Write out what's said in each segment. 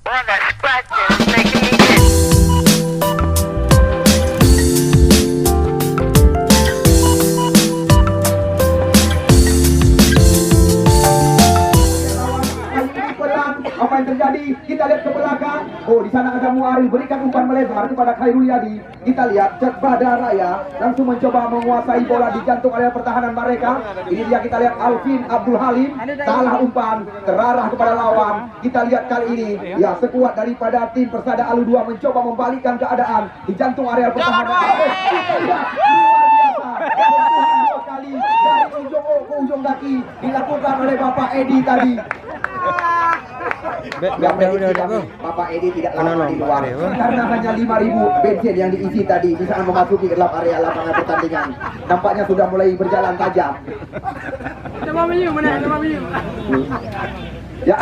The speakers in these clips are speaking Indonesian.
Apa yang terjadi? Kita lihat ke belakang. Oh, di sana ada Muaril berikan umpan melebar kepada Khairul Yadi. Kita lihat Badar Raya langsung mencoba menguasai bola di jantung area pertahanan mereka. Ini dia, kita lihat Alvin Abdul Halim salah umpan terarah kepada lawan. Kita lihat kali ini ya sekuat daripada tim Persada Alu 2 mencoba membalikkan keadaan di jantung area pertahanan. Kita lihat luar biasa. Dua kali dari ujung ke ujung kaki dilakukan oleh Bapak Edi tadi. Bapak Edi tidak lama di luar karena hanya 5.000 bensin yang diisi tadi di saat memasuki ke dalam area lapangan pertandingan. Nampaknya sudah mulai berjalan tajam. Ya,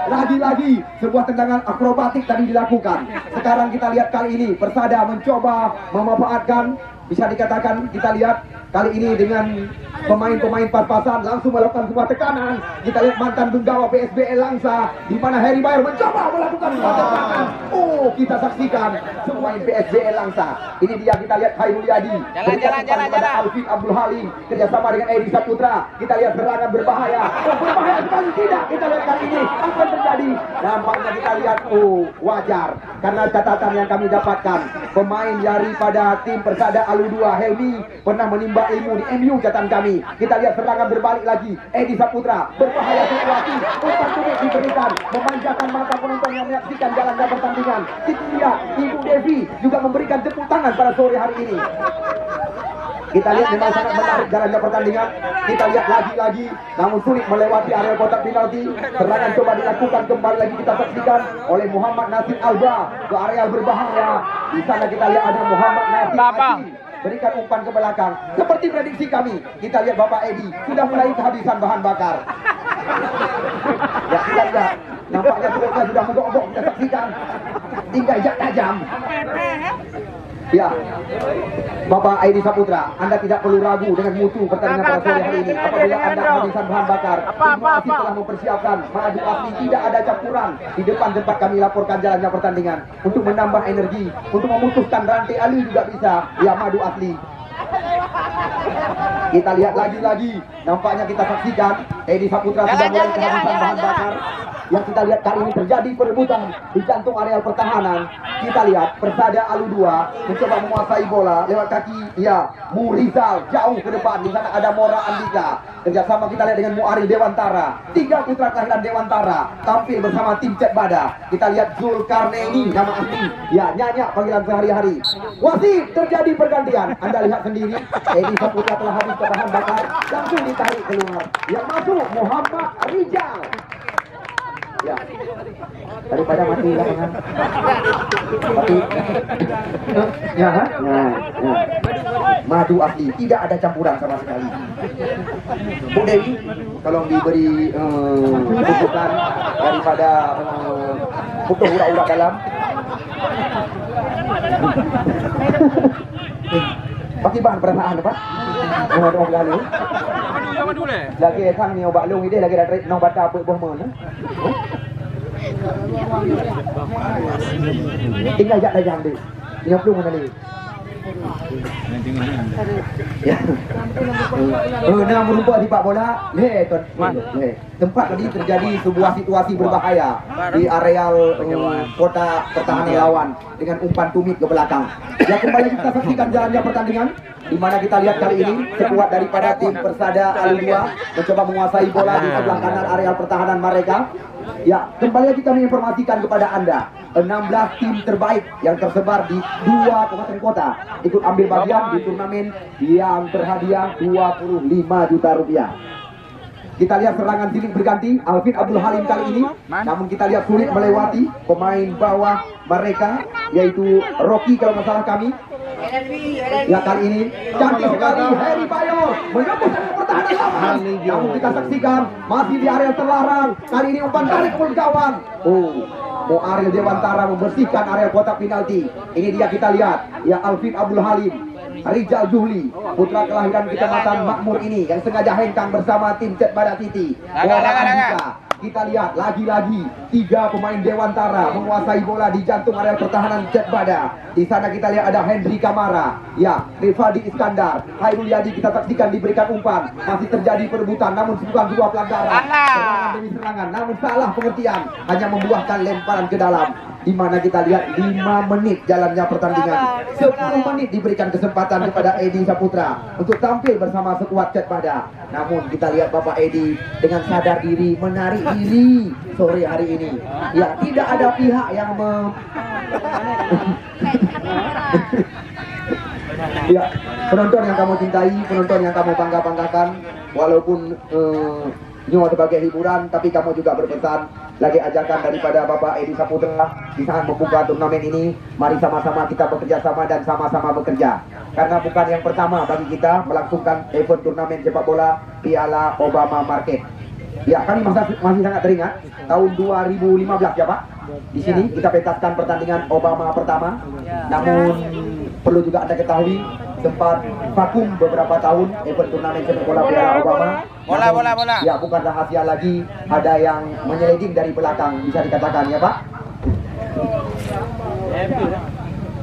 lagi-lagi sebuah tendangan akrobatik tadi dilakukan. Sekarang kita lihat kali ini Persada mencoba memanfaatkan, bisa dikatakan kita lihat kali ini dengan pemain-pemain pas-pasan langsung melakukan sebuah tekanan. Kita lihat mantan penggawa PSBL Langsa di mana Harry Bayer mencoba melakukan sebuah tekanan. Oh, kita saksikan pemain PSBL Langsa. Ini dia, kita lihat Khairul Yadi jalan. Alvin Abdul Halim kerjasama dengan Edi Saputra. Kita lihat serangan berbahaya. Oh, berbahaya sekali tidak. Kita lihat kali ini apa yang terjadi. Nampaknya kita lihat, oh wajar karena catatan yang kami dapatkan pemain daripada tim Persada Alu 2 Helmi pernah menimba ilmu di MU catatan kami. Kita lihat serangan berbalik lagi. Edi Saputra berbahaya situasi. Umpan tumit diberikan memanjakan mata penonton yang menyaksikan jalannya pertandingan. Itu dia, Ibu Devi juga memberikan tepuk tangan pada sore hari ini. Kita lihat memang sangat menarik jalannya pertandingan. Kita lihat lagi-lagi namun sulit melewati area kotak penalti. Serangan coba dilakukan kembali lagi, kita saksikan oleh Muhammad Nasir Alba ke area berbahaya. Di sana kita lihat ada Muhammad Nasir Aji berikan umpan ke belakang. Seperti prediksi kami, kita lihat Bapak Edi sudah mulai kehabisan bahan bakar. Ya, kita lihat nampaknya sudah mogok-mogok, kita saksikan tinggal jak tajam. Ya, Bapak Edi Saputra, Anda tidak perlu ragu dengan mutu pertandingan pada sore hari ini. Apabila Anda kehabisan bahan bakar, tim wasit telah mempersiapkan madu asli, tidak ada campuran di depan tempat kami laporkan jalannya pertandingan untuk menambah energi, untuk memutuskan rantai alu juga bisa. Ya, madu asli. Kita lihat lagi-lagi, nampaknya kita saksikan Edi Saputra sudah mulai kehabisan bahan bakar. Yang kita lihat kali ini terjadi perebutan di jantung areal pertahanan. Kita lihat Persada Alu 2 mencoba menguasai bola lewat kaki ya Murizal jauh ke depan. Di sana ada Mora Andika. Kerjasama kita lihat dengan Muaril Dewantara. 3 putra kelahiran Dewantara tampil bersama tim Cek Bada. Kita lihat Zulkarnaini, nama asli ya Nyanyak panggilan sehari-hari. Wasit, terjadi pergantian. Anda lihat sendiri Edi Saputra telah habis bahan bakar, langsung ditarik keluar. Yang masuk Muhammad Rijal. Ya, daripada mati lapangan. Tapi, ya, madu asli, tidak ada campuran sama sekali. Bu Dewi, tolong diberi rujukan daripada butuh urat-urat dalam. Pakai bahan perasaan apa? Dong lalu. Lagi sang ni obat lung ini lagi ada no baca apa boh mana? Tinggal jak tajam deh. Dia belum mana ni? Ya. Nama berupa di pak bola. Tempat tadi terjadi sebuah situasi berbahaya di areal kota pertahanan lawan dengan umpan tumit ke belakang. Ya, kembali kita saksikan jalannya pertandingan di mana kita lihat kali ini sekuat daripada tim Persada Alu 2 mencoba menguasai bola di sebelah kanan areal pertahanan mereka. Ya, kembali lagi kami informasikan kepada Anda 16 tim terbaik yang tersebar di 2 kabupaten kota ikut ambil bagian di turnamen yang berhadiah 25 juta rupiah. Kita lihat serangan silih berganti Alvin Abdul Halim kali ini, namun kita lihat sulit melewati pemain bawah mereka yaitu Rocky kalau nggak salah kami. Ya, kali ini cantik sekali Harry Bayer menembus pertahanan lawan. Namun kita saksikan masih di area terlarang. Kali ini umpan tarik pun kawan. Muaril Dewantara membersihkan area kotak penalti. Ini dia, kita lihat ya Alvin Abdul Halim, Rijal Zuhli, putra kelahiran Kecamatan Makmur ini yang sengaja hengkang bersama tim Cek Bada City. Mora Andika. kita lihat lagi-lagi 3 pemain Dewantara menguasai bola di jantung area pertahanan Jet Bada. Di sana kita lihat ada Hendri Kamara, ya, Rifadi Iskandar, Hairul Yadi kita saksikan diberikan umpan. Masih terjadi perebutan, namun bukan sebuah pelanggaran. Serangan demi serangan, namun salah pengertian, hanya membuahkan lemparan ke dalam. Di mana kita lihat 5 menit jalannya pertandingan, 10 menit diberikan kesempatan kepada Edi Saputra untuk tampil bersama sekuat Jet Bada. Namun kita lihat Bapak Edi dengan sadar diri menarik diri sore hari ini. Ya, tidak ada pihak yang ya, penonton yang kamu cintai, penonton yang kamu bangga-banggakan, walaupun nyawa sebagai hiburan, tapi kamu juga berpesan lagi ajakan daripada Bapak Edi Saputra di saat membuka turnamen ini. Mari sama-sama kita bekerja sama dan sama-sama bekerja, karena bukan yang pertama bagi kita melangsungkan event turnamen sepak bola Piala Obama Market. Ya, kami masih sangat teringat tahun 2015 ya Pak. Di sini kita pentaskan pertandingan Obama pertama. Namun perlu juga Anda ketahui sempat vakum beberapa tahun event turnamen sepak bola Piala Obama. Bola. Ya, bukan rahasia lagi, ada yang menyeliding dari belakang, bisa dikatakan ya Pak.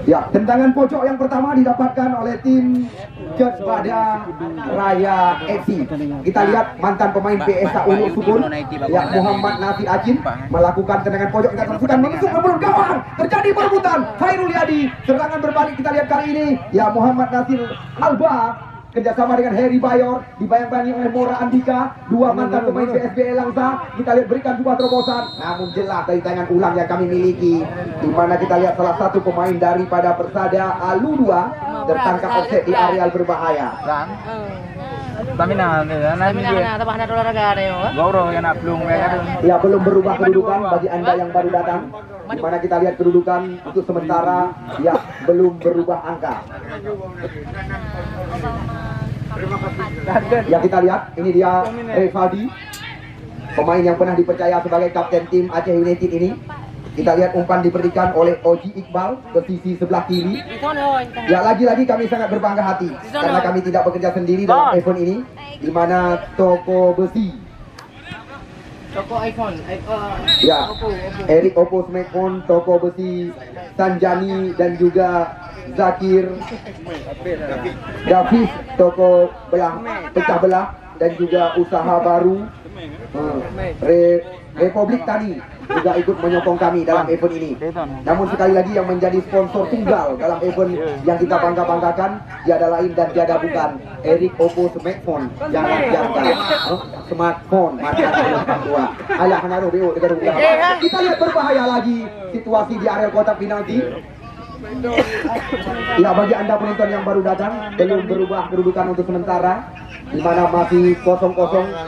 Ya, tendangan pojok yang pertama didapatkan oleh tim Jet Bada Raya FC. Kita lihat mantan pemain PSA Ulu Sukun, ya, Muhammad Nasir Acin melakukan tendangan pojok. Kita saksikan menusuk ke mulut gawang, terjadi perebutan. Hairul Yadi, serangan berbalik kita lihat kali ini. Ya, Muhammad Nasir Alba kerjasama dengan Heri Bayor, dibayang-bayangi oleh Mora Andika, 2 mantan pemain PSBL Langsa. Kita lihat berikan sebuah terobosan, namun jelas dari tangan ulang yang kami miliki, di mana kita lihat salah satu pemain daripada Persada Alu 2 tertangkap offset di areal berbahaya. Ya, belum berubah kedudukan bagi Anda yang baru datang. Di mana kita lihat kedudukan untuk sementara, ya, belum berubah angka. Ya, kita lihat ini dia Rifadi, pemain yang pernah dipercaya sebagai kapten tim Aceh United ini. Kita lihat umpan diberikan oleh Oji Iqbal ke sisi sebelah kiri. Ya, lagi-lagi kami sangat berbangga hati karena kami tidak bekerja sendiri dalam event ini, di mana toko besi, toko iPhone, ya, Erik Oppo Smartphone, toko besi Sanjani dan juga Zakir Davis, toko pecah belah dan juga usaha baru Republik Tani juga ikut menyokong kami dalam event ini. Namun sekali lagi yang menjadi sponsor tunggal dalam event yang kita bangga-banggakan tiada lain dan tiada bukan Erik Oppo Smartphone. Jangan smartphone Papua. Ayah menaruh BO dekat rumah. Kita lihat berbahaya lagi situasi di area kotak penalti. Ya, bagi Anda penonton yang baru datang, belum berubah kedudukan untuk sementara, di mana masih 0-0.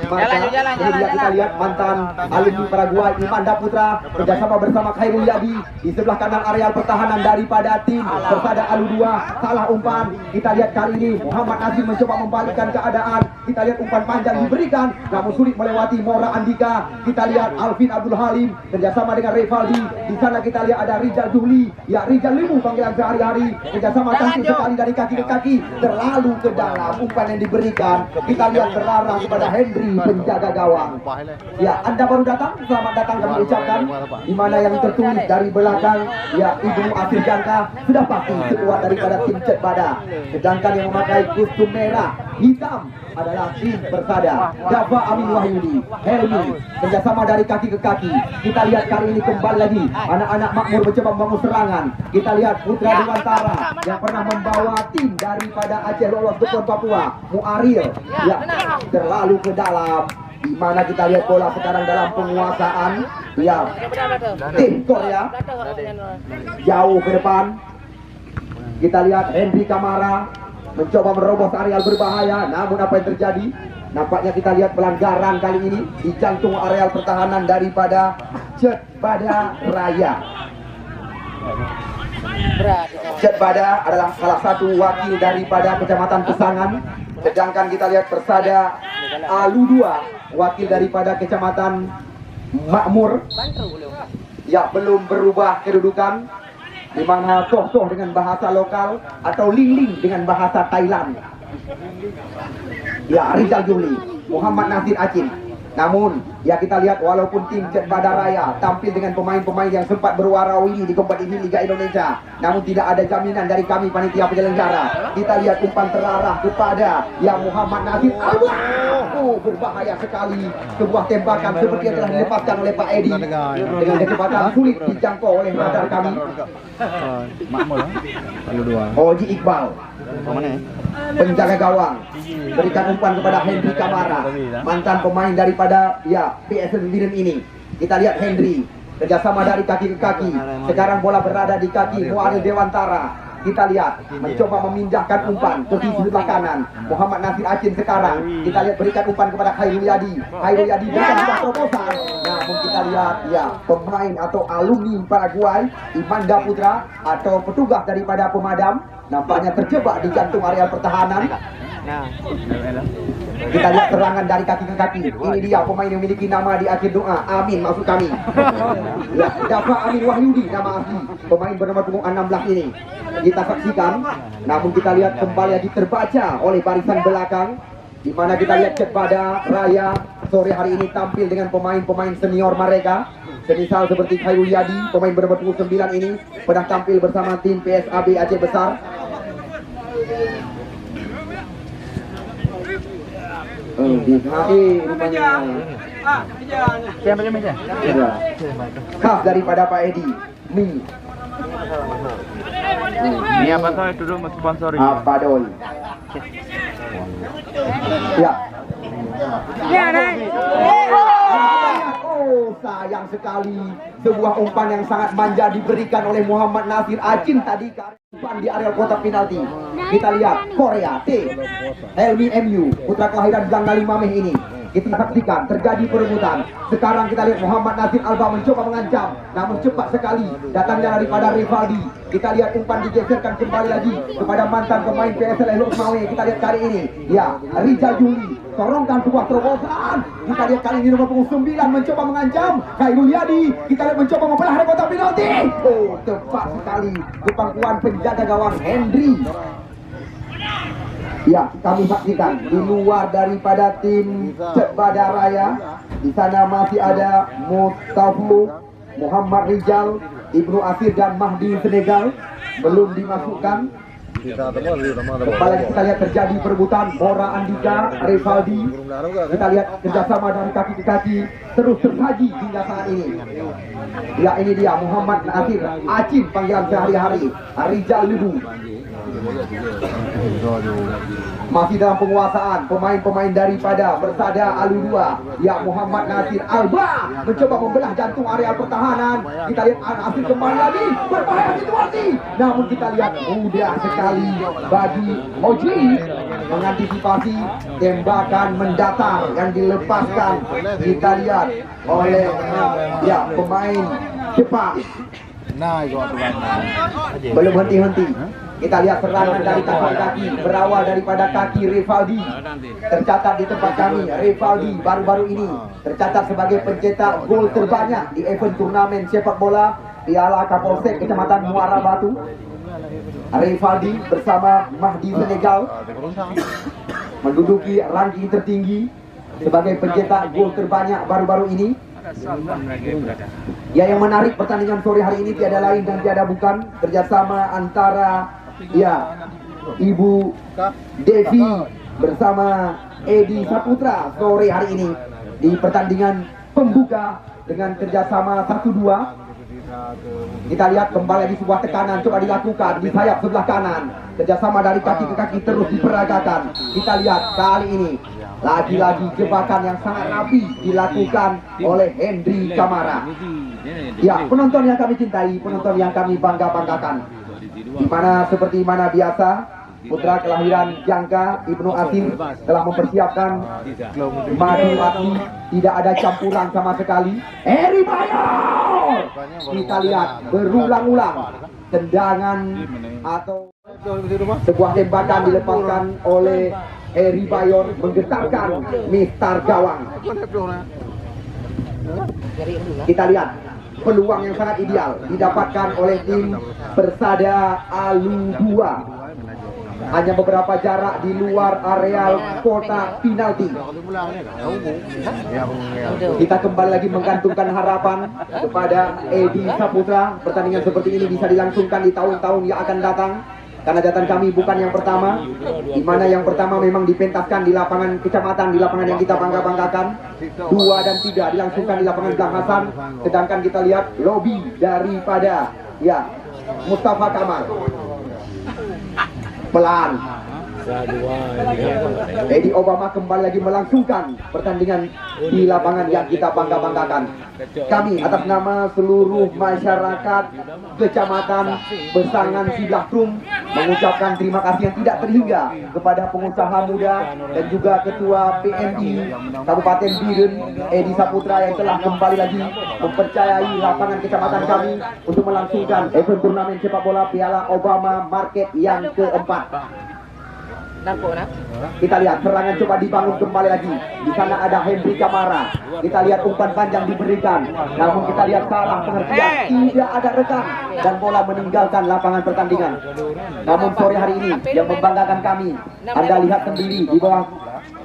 Maka kemudian kita lihat mantan alumni Paraguay Imanda Putra kerjasama bersama Khairul Yadi di sebelah kanan areal pertahanan daripada tim Persada Alu 2. Salah umpan. Kita lihat kali ini Muhammad Nazim mencoba membalikkan keadaan. Kita lihat umpan panjang diberikan, namun sulit melewati Mora Andika. Kita lihat Alvin Abdul Halim kerjasama dengan Rivaldi. Di sana kita lihat ada Rizal Juhli, ya, Rizal Limu panggilan sehari-hari, kerjasama kaki sekali dari kaki ke kaki, terlalu ke dalam umpan yang diberikan. Kita lihat terlarang kepada Hendri penjaga gawang. Ya, Anda baru datang, selamat datang kami ucapkan. Di mana yang tertulis dari belakang, ya, Ibu Asir Jangka sudah pasti sekuat daripada tim Jet Bada. Sedangkan yang memakai kostum merah hitam adalah tim Persada, Dava Amin Wahyudi, Helmi, kerjasama dari kaki ke kaki. Kita lihat kali ini kembali lagi anak-anak Makmur mencoba membangun serangan. Kita lihat Putra Dewantara yang pernah membawa tim daripada Aceh lolos ke PON Papua, Muaril, ya, terlalu ke dalam. Di mana kita lihat bola sekarang dalam penguasaan, ya, tim Korea jauh ke depan. Kita lihat Hendri Kamara mencoba menerobos areal berbahaya, namun apa yang terjadi? Nampaknya kita lihat pelanggaran kali ini di jantung areal pertahanan daripada Jet Bada Raya. Jet Bada adalah salah satu wakil daripada Kecamatan Pesangan, sedangkan kita lihat Persada Alu 2 wakil daripada Kecamatan Makmur. Ya, belum berubah kedudukan, di mana Soh-Soh dengan bahasa lokal atau Ling-Ling dengan bahasa Thailand. Ya, Rizal Juhli, Muhammad Nasir Acin. Namun ya kita lihat walaupun tim Cet Badaraya tampil dengan pemain-pemain yang sempat berwarawiri di kompetisi Liga Indonesia, namun tidak ada jaminan dari kami panitia penyelenggara. Kita lihat umpan terarah kepada yang Muhammad Nasir Alba. Oh, berbahaya sekali. Sebuah tembakan seperti yang telah dilepaskan oleh Pak Edi dengan kecepatan sulit dijangkau oleh radar kami. Oji Iqbal, penjaga gawang, berikan umpan kepada Henry Kamara, mantan pemain daripada ya PSM Viren ini. Kita lihat Henry kerjasama dari kaki ke kaki. Sekarang bola berada di kaki Muaril Dewantara. Kita lihat mencoba memindahkan umpan ke sisi sebelah kanan. Muhammad Nasir Acin sekarang kita lihat berikan umpan kepada Khairul Yadi. Khairul Yadi berikan umpan terobosan. Namun kita lihat ya pemain atau alumni Paraguay Imanda Putra atau petugas daripada pemadam nampaknya terjebak di jantung areal pertahanan. Kita lihat serangan dari kaki ke kaki. Ini dia pemain yang memiliki nama di akhir doa. Amin maksud kami. Ya, Dafa Amin Wahyudi nama asli. Pemain bernama punggung 16 ini. Kita saksikan. Namun kita lihat kembali lagi terbaca oleh barisan belakang, di mana kita lihat Cet Badaraya sore hari ini tampil dengan pemain-pemain senior mereka. Semisal seperti Khairul Yadi, pemain bernomor punggung 9 ini pernah tampil bersama tim PSAB Aceh Besar. Di HE rupanya khas daripada Pak Edi mie. Ini apa tuh duduk sponsori? Apa doi? Ya. Oh, sayang sekali sebuah umpan yang sangat manja diberikan oleh Muhammad Nasir Acin tadi di areal kotak penalti. Kita lihat Korea T Helmi MU putra kelahiran Gang Gali Mameh ini. Kita saksikan terjadi perebutan. Sekarang kita lihat Muhammad Nasir Alba mencoba mengancam, namun cepat sekali datangnya daripada Rivaldi. Kita lihat umpan digeserkan kembali lagi kepada mantan pemain PSL Elok Mawe. Kita lihat kali ini ya Rizal Juli sorongkan sebuah terobosan. Kita lihat kali ini nomor punggung 9 mencoba mengancam Khairul Yadi. Kita lihat mencoba membelah area kotak penalti. Oh, tepat sekali kepangkuan penjaga gawang Henry. Ya, kami saksikan di luar daripada tim Cet Badaraya. Di sana masih ada Mustafa, Muhammad Rizal, Ibnu Asir dan Mahdi Senegal belum dimasukkan. Kembali kita lihat terjadi perebutan Bora Andika, Rivaldi. Kita lihat kerjasama dari kaki ke kaki terus tersaji hingga saat ini. Ya, ini dia Muhammad Nasir Acin panggilan sehari-hari. Rizal Ludu masih dalam penguasaan pemain-pemain daripada Persada Alu 2. Ya, Muhammad Nasir Alba mencoba membelah jantung areal pertahanan. Kita lihat Nasir kembali lagi berbahaya situasi. Namun kita lihat mudah sekali bagi Oji mengantisipasi tembakan mendatar yang dilepaskan. Kita lihat oleh ya pemain Jepang. Belum henti-henti. Kita lihat serangan dari kaki berawal daripada kaki Rivaldi. Tercatat di tempat kami Rivaldi baru-baru ini tercatat sebagai pencetak gol terbanyak di event turnamen sepak bola Piala Kapolsek Kecamatan Muara Batu. Rivaldi bersama Mahdi Senegal menduduki ranking tertinggi sebagai pencetak gol terbanyak baru-baru ini. Ya, yang menarik pertandingan sore hari ini tiada lain dan tiada bukan kerjasama antara ya Ibu Devi bersama Edi Saputra sore hari ini di pertandingan pembuka dengan kerjasama 1-2. Kita lihat kembali di sebuah tekanan coba dilakukan di sayap sebelah kanan. Kerjasama dari kaki ke kaki terus diperagakan. Kita lihat kali ini lagi-lagi jebakan yang sangat rapi dilakukan oleh Henry Kamara. Ya, penonton yang kami cintai, penonton yang kami bangga-banggakan. Di mana seperti mana biasa putra kelahiran Jangka Ibnu Asir telah mempersiapkan madu api, tidak ada campuran sama sekali. Eri Bayor, kita lihat berulang-ulang tendangan atau sebuah tembakan dilepaskan oleh Eri Bayor menggetarkan mistar gawang. Kita lihat peluang yang sangat ideal didapatkan oleh tim Persada Alu 2. hanya beberapa jarak di luar areal kotak penalti. Kita kembali lagi menggantungkan harapan kepada Edi Saputra. Pertandingan seperti ini bisa dilangsungkan di tahun-tahun yang akan datang. Karena datang kami bukan yang pertama, di mana yang pertama memang dipentaskan di lapangan kecamatan, di lapangan yang kita bangga-banggakan. 2 dan 3 dilangsungkan di lapangan Gang Hasan. Sedangkan kita lihat lobby daripada Mustafa Kamal. Pelan. Edi Obama kembali lagi melangsungkan pertandingan di lapangan yang kita bangga-banggakan. Kami atas nama seluruh masyarakat Kecamatan Besangan Siblahkrum mengucapkan terima kasih yang tidak terhingga kepada pengusaha muda dan juga Ketua PMI Kabupaten Biren Edi Saputra yang telah kembali lagi mempercayai lapangan kecamatan kami untuk melangsungkan event turnamen sepak bola Piala Obama Market yang keempat. Kita lihat serangan coba dibangun kembali lagi. Di sana ada Henry Kamara. Kita lihat umpan panjang diberikan. Namun kita lihat salah pengertian. Tidak ada rekan dan bola meninggalkan lapangan pertandingan. Namun sore hari ini yang membanggakan kami, Anda lihat sendiri di bawah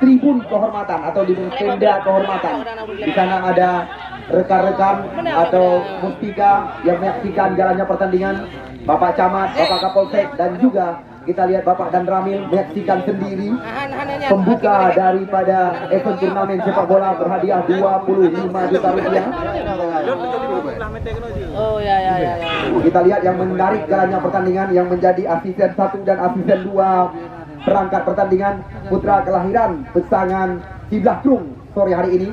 tribun kehormatan atau di tenda kehormatan. Di sana ada rekan-rekan atau muspika yang menyaksikan jalannya pertandingan. Bapak Camat, Bapak Kapolsek dan juga kita lihat Bapak dan Ramil menyaksikan sendiri pembuka daripada event turnamen sepak bola berhadiah 25 juta rupiah. Oh ya. Kita lihat yang menarik jalannya pertandingan yang menjadi asisten 1 dan asisten 2 perangkat pertandingan putra kelahiran Besangan Siblahkrum sore hari ini.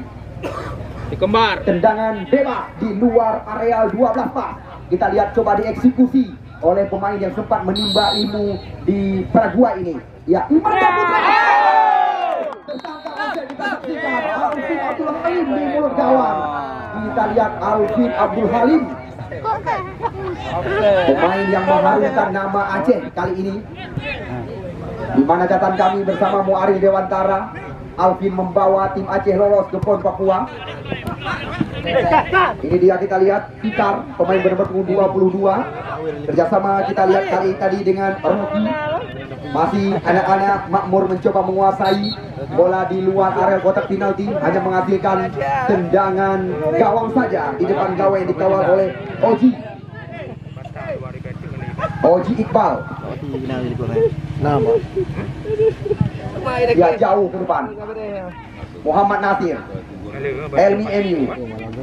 Dikembar. Tendangan bebas di luar areal 12 pas. Kita lihat coba dieksekusi oleh pemain yang sempat menimba ilmu di Paraguay ini. Ya, Imanda Putra. Tersangka saja kita saksikan Alvin Abdul Halim di mulut gawang. Kita lihat Alvin Abdul Halim, pemain yang mengharumkan nama Aceh kali ini. Di mana catatan kami bersama Muarif Dewantara, Alvin membawa tim Aceh lolos ke PON Papua. Ini dia kita lihat Fikar, pemain bernomor 22. Kerjasama kita lihat kali tadi dengan Rocky. Masih anak-anak makmur mencoba menguasai bola di luar area kotak penalti, hanya menghasilkan tendangan gawang saja di depan gawang yang dikawal oleh Oji Iqbal. Ya, jauh ke depan. Muhammad Nasir, Elmi Emu,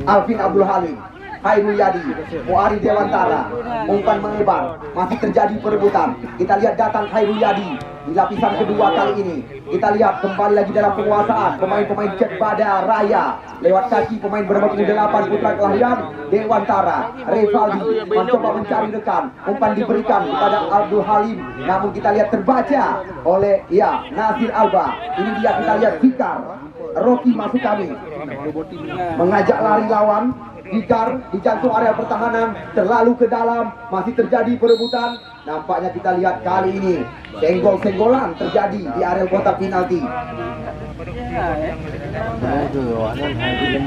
Alvin Abdul Halim, Hairul Yadi, Muarif Dewantara. Umpan melebar, masih terjadi perebutan. Kita lihat datang Hairul Yadi di lapisan kedua kali ini. Kita lihat kembali lagi dalam penguasaan pemain-pemain Cek Bada Raya lewat kaki pemain bernomor 8 putra kelahiran Dewantara. Revaldi mencoba mencari rekan. Umpan diberikan kepada Abdul Halim, namun kita lihat terbaca oleh Nasir Alba. Ini dia kita lihat Fikar. Rocky masuk kami mengajak lari lawan. Fikar di jantung area pertahanan, terlalu ke dalam, masih terjadi perebutan. Nampaknya kita lihat kali ini senggol-senggolan terjadi di area kotak penalti.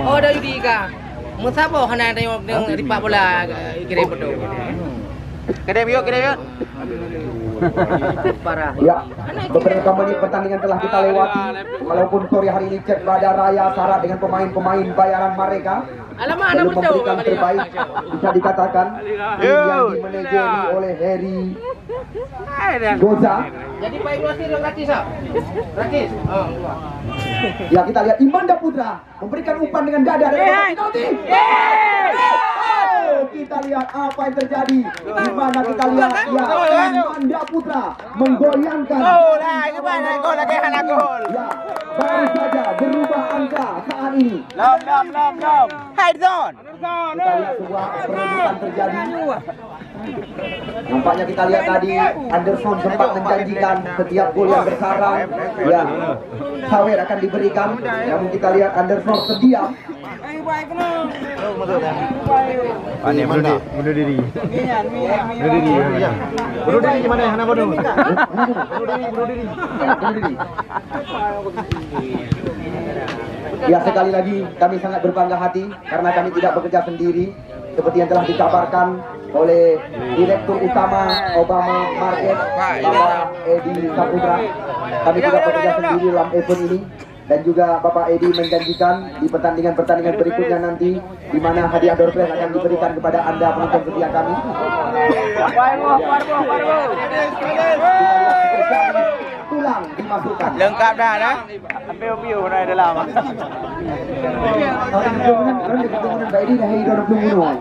Oh dari Dika. Musabo hana tengok ripak bola kira bodoh. Kedem yuk. Parah. Ya, beberapa menit pertandingan telah kita lewati. Walaupun sore hari ini Cek Bada Raya syarat dengan pemain-pemain bayaran mereka belum memberikan terbaik, bisa dikatakan yang dimanajeri oleh Heri Goza. Jadi Pak Ibu Nasir gratis ah. Gratis. Oh. Ya, kita lihat Imanda Putra memberikan umpan dengan dada dari penalti. Kita lihat apa yang terjadi. Di mana kita lihat Imanda Putra menggoyangkan. Ya, baru saja berubah angka saat ini. Lom. Hide zone. Kita lihat sebuah perebutan terjadi. Nampaknya kita lihat tadi Anderson sempat menjanjikan setiap gol yang bersarang sawer akan diberikan. Namun kita lihat Anderson terdiam. Pandai bunuh diri. Bunuh diri gimana ya? Hana bunuh diri. Ya, sekali lagi kami sangat berbangga hati karena kami tidak bekerja sendiri. Seperti yang telah dikabarkan oleh Direktur Utama Obama Market Bapak Edi Saputra. Kami juga bekerja sendiri dalam event ini. Dan juga Bapak Edi menjanjikan di pertandingan-pertandingan berikutnya nanti di mana hadiah door prize akan diberikan kepada Anda penonton setia kami. Tulang dimasukkan. Lengkap dah dah. Ambil view dah dalam. Kemudian Pak Edi dah hidup 20 minum.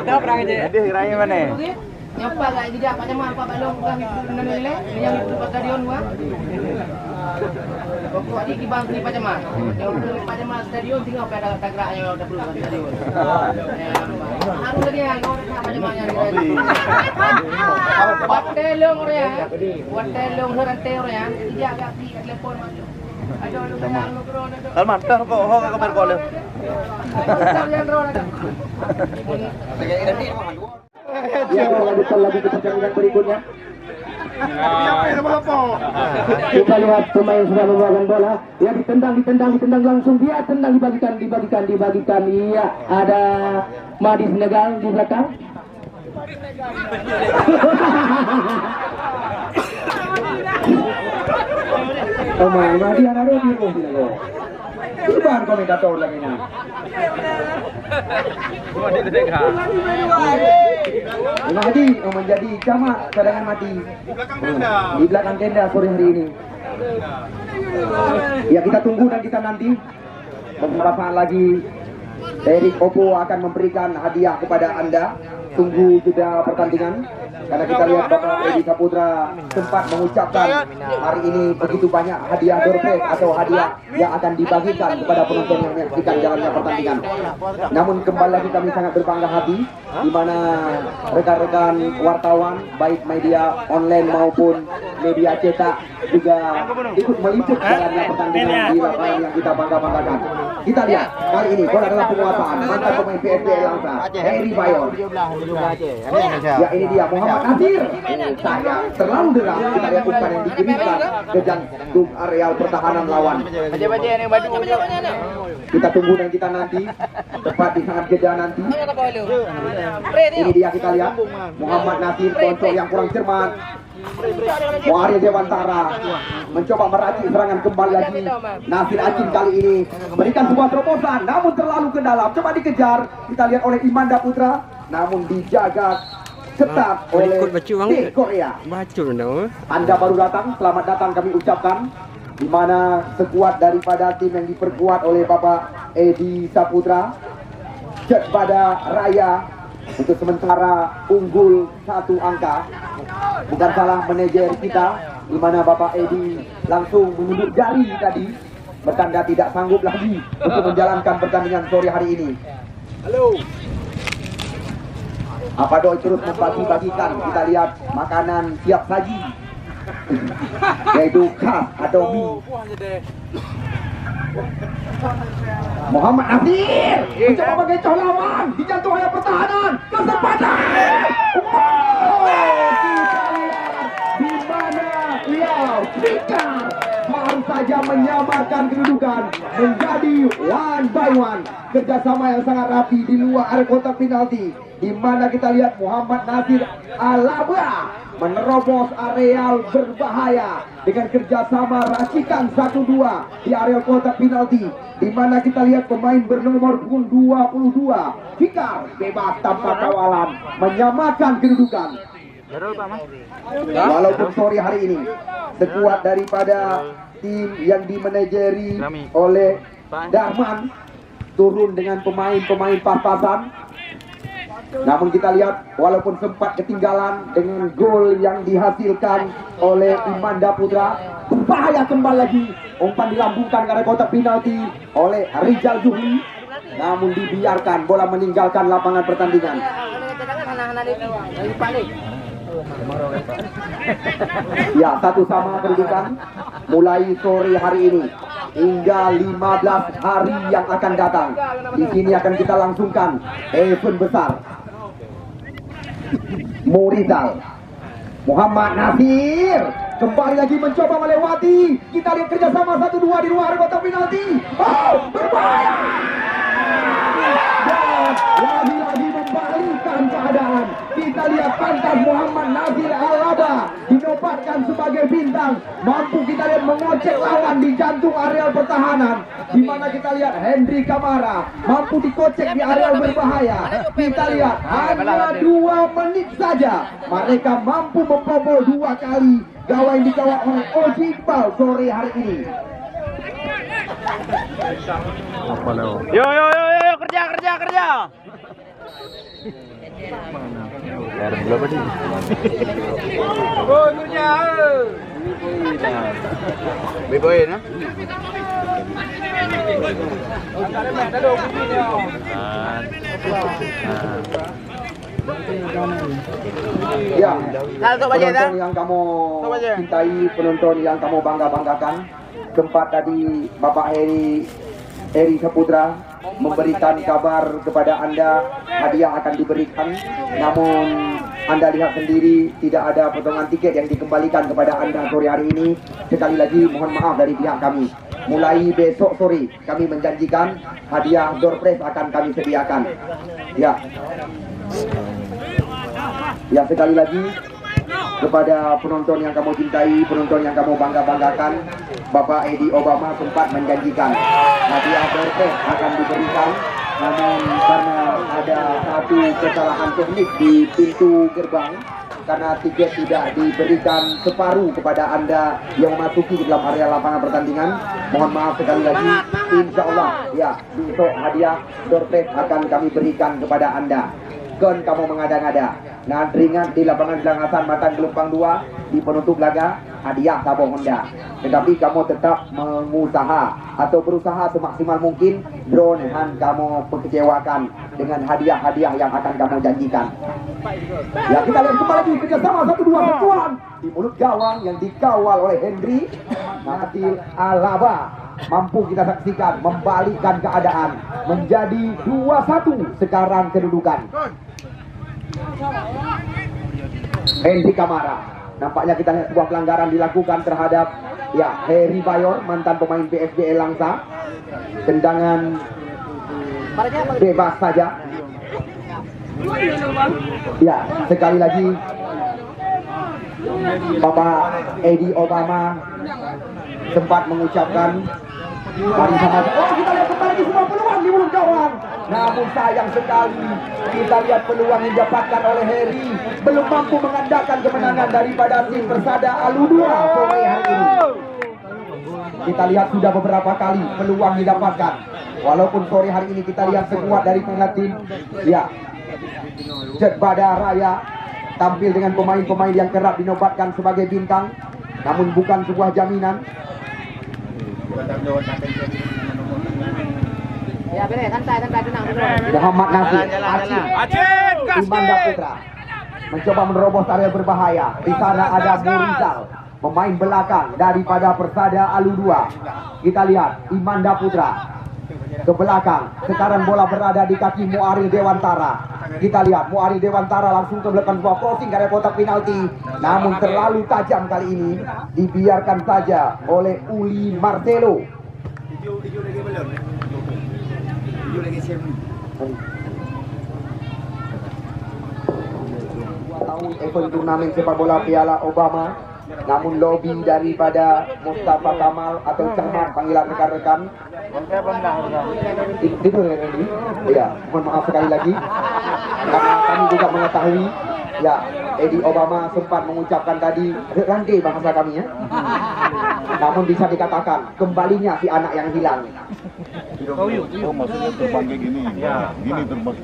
Dah perang aja. Ada raya mana? Nyapa kat dia Pak Jamal Pak Balong bukan nilai yang itu Pak Stadion gua. Pokok di kibang ni Pak Jamal. Yang Pak Jamal Stadion tinggal pada tagrak yang dah perlu stadion. Harus lagi yang kau nak Pak Jamal yang ni. Buat telung orang ya. Buat telung rantai orang ya. Dia agak di telefon masuk. Ada orang ngobrol ada. Salman, dah kau hok kabar kau le. Yang drone ada. Ya, lanjutkan lagi ke pertandingan berikutnya. Kita lihat pemain sudah membawakan bola. Ya, ditendang langsung dia tendang dibagikan. Iya, ada Madi Senegal di belakang. Oh, Madi ada di sini. Bukan komentator lagi nih. Madi menjadi camat cadangan mati di belakang tenda sore hari ini. Ya, kita tunggu dan kita nanti beberapa saat lagi Erik Oppo akan memberikan hadiah kepada Anda. Tunggu jeda pertandingan karena kita lihat Bapak Edi Saputra sempat mengucapkan hari ini begitu banyak hadiah door prize atau hadiah yang akan dibagikan kepada penonton yang menyaksikan jalannya pertandingan. Namun kembali lagi kami sangat berbangga hati di mana rekan-rekan wartawan baik media online maupun media cetak juga ikut meliput jalannya pertandingan di lapangan yang kita bangga-banggakan. Kita lihat kali ini bola dalam penguasaan mantan pemain PSPL Langsa Heri Bayon. Ya, ini dia Muhammad Nasir. Saya terlalu deras. Kita lihat umpan yang dikirimkan ke jantung areal pertahanan lawan. Kita tunggu dan kita nanti tepat di saat jeda nanti. Ini dia kita lihat Muhammad Nasir, kontrol yang kurang cermat. Muhammad Dewantara mencoba meracik serangan kembali lagi. Nasir Acin kali ini berikan sebuah terobosan, namun terlalu ke dalam. Coba dikejar. Kita lihat oleh Imanda Putra, namun dijaga ketat oleh tim Korea. Anda baru datang, selamat datang kami ucapkan. Di mana sekuat daripada tim yang diperkuat oleh Bapak Edi Saputra, Cek pada Raya untuk sementara unggul 1 angka. Bukan salah manajer kita, di mana Bapak Edi langsung menunjuk jari tadi, bertanda tidak sanggup lagi untuk menjalankan pertandingan sore hari ini. Halo. Apa doi terus membagi-bagikan, kita lihat makanan siap saji, yaitu khas atau mie. Muhammad Nasir mencoba mengecoh lawan di jantung area pertahanan, kesempatan. Di mana Fikar baru saja menyamakan kedudukan menjadi 1-1. Kerjasama yang sangat rapi di luar area kotak penalti, di mana kita lihat Muhammad Nasir Alaba menerobos areal berbahaya dengan kerjasama racikan 1-2 di area kotak penalti, di mana kita lihat pemain bernomor 22 Fikar bebas tanpa kawalan menyamakan kedudukan. Walaupun sore hari ini sekuat daripada tim yang dimanajeri oleh Darman turun dengan pemain-pemain pas-pasan, namun kita lihat walaupun sempat ketinggalan dengan gol yang dihasilkan oleh Imanda Putra, bahaya kembali lagi umpan dilambungkan ke arah kotak penalti oleh Rizal Zuhri, namun dibiarkan bola meninggalkan lapangan pertandingan. Ya, 1-1 kedudukan mulai sore hari ini hingga 15 hari yang akan datang. Di sini akan kita langsungkan event besar. Murizal Muhammad Nasir kembali lagi mencoba melewati. Kita lihat kerjasama 1-2 di luar kotak penalti. Oh, berbahaya. Dan lagi-lagi membalas Nazir Alaba dinobatkan sebagai bintang. Mampu kita lihat mengocek lawan di jantung areal pertahanan. Di mana kita lihat Hendry Kamara mampu dikocek di areal berbahaya. Kita lihat hanya 2 menit saja mereka mampu membobol 2 kali gawang yang dikawal oleh Oji Iqbal sore hari ini. Yo kerja. Beboin ha? Ya, penonton yang kamu cintai, penonton yang kamu bangga-banggakan, sempat tadi Bapak Heri Saputra memberikan kabar kepada Anda hadiah akan diberikan, namun Anda lihat sendiri tidak ada potongan tiket yang dikembalikan kepada Anda sore hari ini. Sekali lagi mohon maaf dari pihak kami. Mulai besok sore kami menjanjikan hadiah door prize akan kami sediakan. Ya sekali lagi kepada penonton yang kamu cintai, penonton yang kamu bangga-banggakan, Bapak Edi Obama sempat menjanjikan hadiah door prize akan diberikan, namun karena ada satu kesalahan teknik di pintu gerbang, karena tiket tidak diberikan separuh kepada Anda yang memasuki di dalam area lapangan pertandingan. Mohon maaf sekali lagi. Insya Allah ya besok hadiah door prize akan kami berikan kepada Anda. Kon kamu mengada-ngada. Nah, teringat di lapangan Gelangasan Matan Gelombang 2 di penutup laga hadiah tabung Honda. Tetapi kamu tetap mengusaha atau berusaha semaksimal mungkin drone yang kamu mengecewakan dengan hadiah-hadiah yang akan kamu janjikan. Ya kita lihat kembali lagi kerjasama 1-2 sentuhan di mulut gawang yang dikawal oleh Hendry Nazir Alaba. Mampu kita saksikan membalikkan keadaan menjadi 2-1 sekarang kedudukan. Hendry Kamara, nampaknya kita lihat sebuah pelanggaran dilakukan terhadap Heri Bayor, mantan pemain PSBL Langsa. Tendangan bebas saja. Ya, sekali lagi Bapak Edi Obama sempat mengucapkan mari sama. Oh, kita lihat kembali lagi semua peluang di mulut gawang. Namun sayang sekali kita lihat peluang yang didapatkan oleh Heri belum mampu mengandalkan kemenangan daripada tim Persada Aludua sore hari ini. Kita lihat sudah beberapa kali peluang didapatkan. Walaupun sore hari ini kita lihat sekuat dari tim Jebada Raya tampil dengan pemain-pemain yang kerap dinobatkan sebagai bintang, namun bukan sebuah jaminan. Ya bener, santai tenang dulu. Muhammad Nasir, Acin, Imanda Putra mencoba menerobos area berbahaya. Di sana ada Murizal, pemain belakang daripada Persada Aludua. Kita lihat Imanda Putra ke belakang. Sekarang bola berada di kaki Muaril Dewantara. Kita lihat Muaril Dewantara langsung ke belakang sebuah crossing ke area kotak penalti, namun terlalu tajam kali ini, dibiarkan saja oleh Uli Marcelo. 2 tahun event turnamen sepak bola Piala Obama, namun lobby daripada Mustafa Kamal atau Camat panggilan rekan-rekan itu ya, mohon maaf sekali lagi karena kami juga mengetahui Edi Obama sempat mengucapkan tadi rangkai bahasa kami ya, namun bisa dikatakan kembalinya si anak yang hilang. Maksudnya terbang kayak gini. Gini terbang.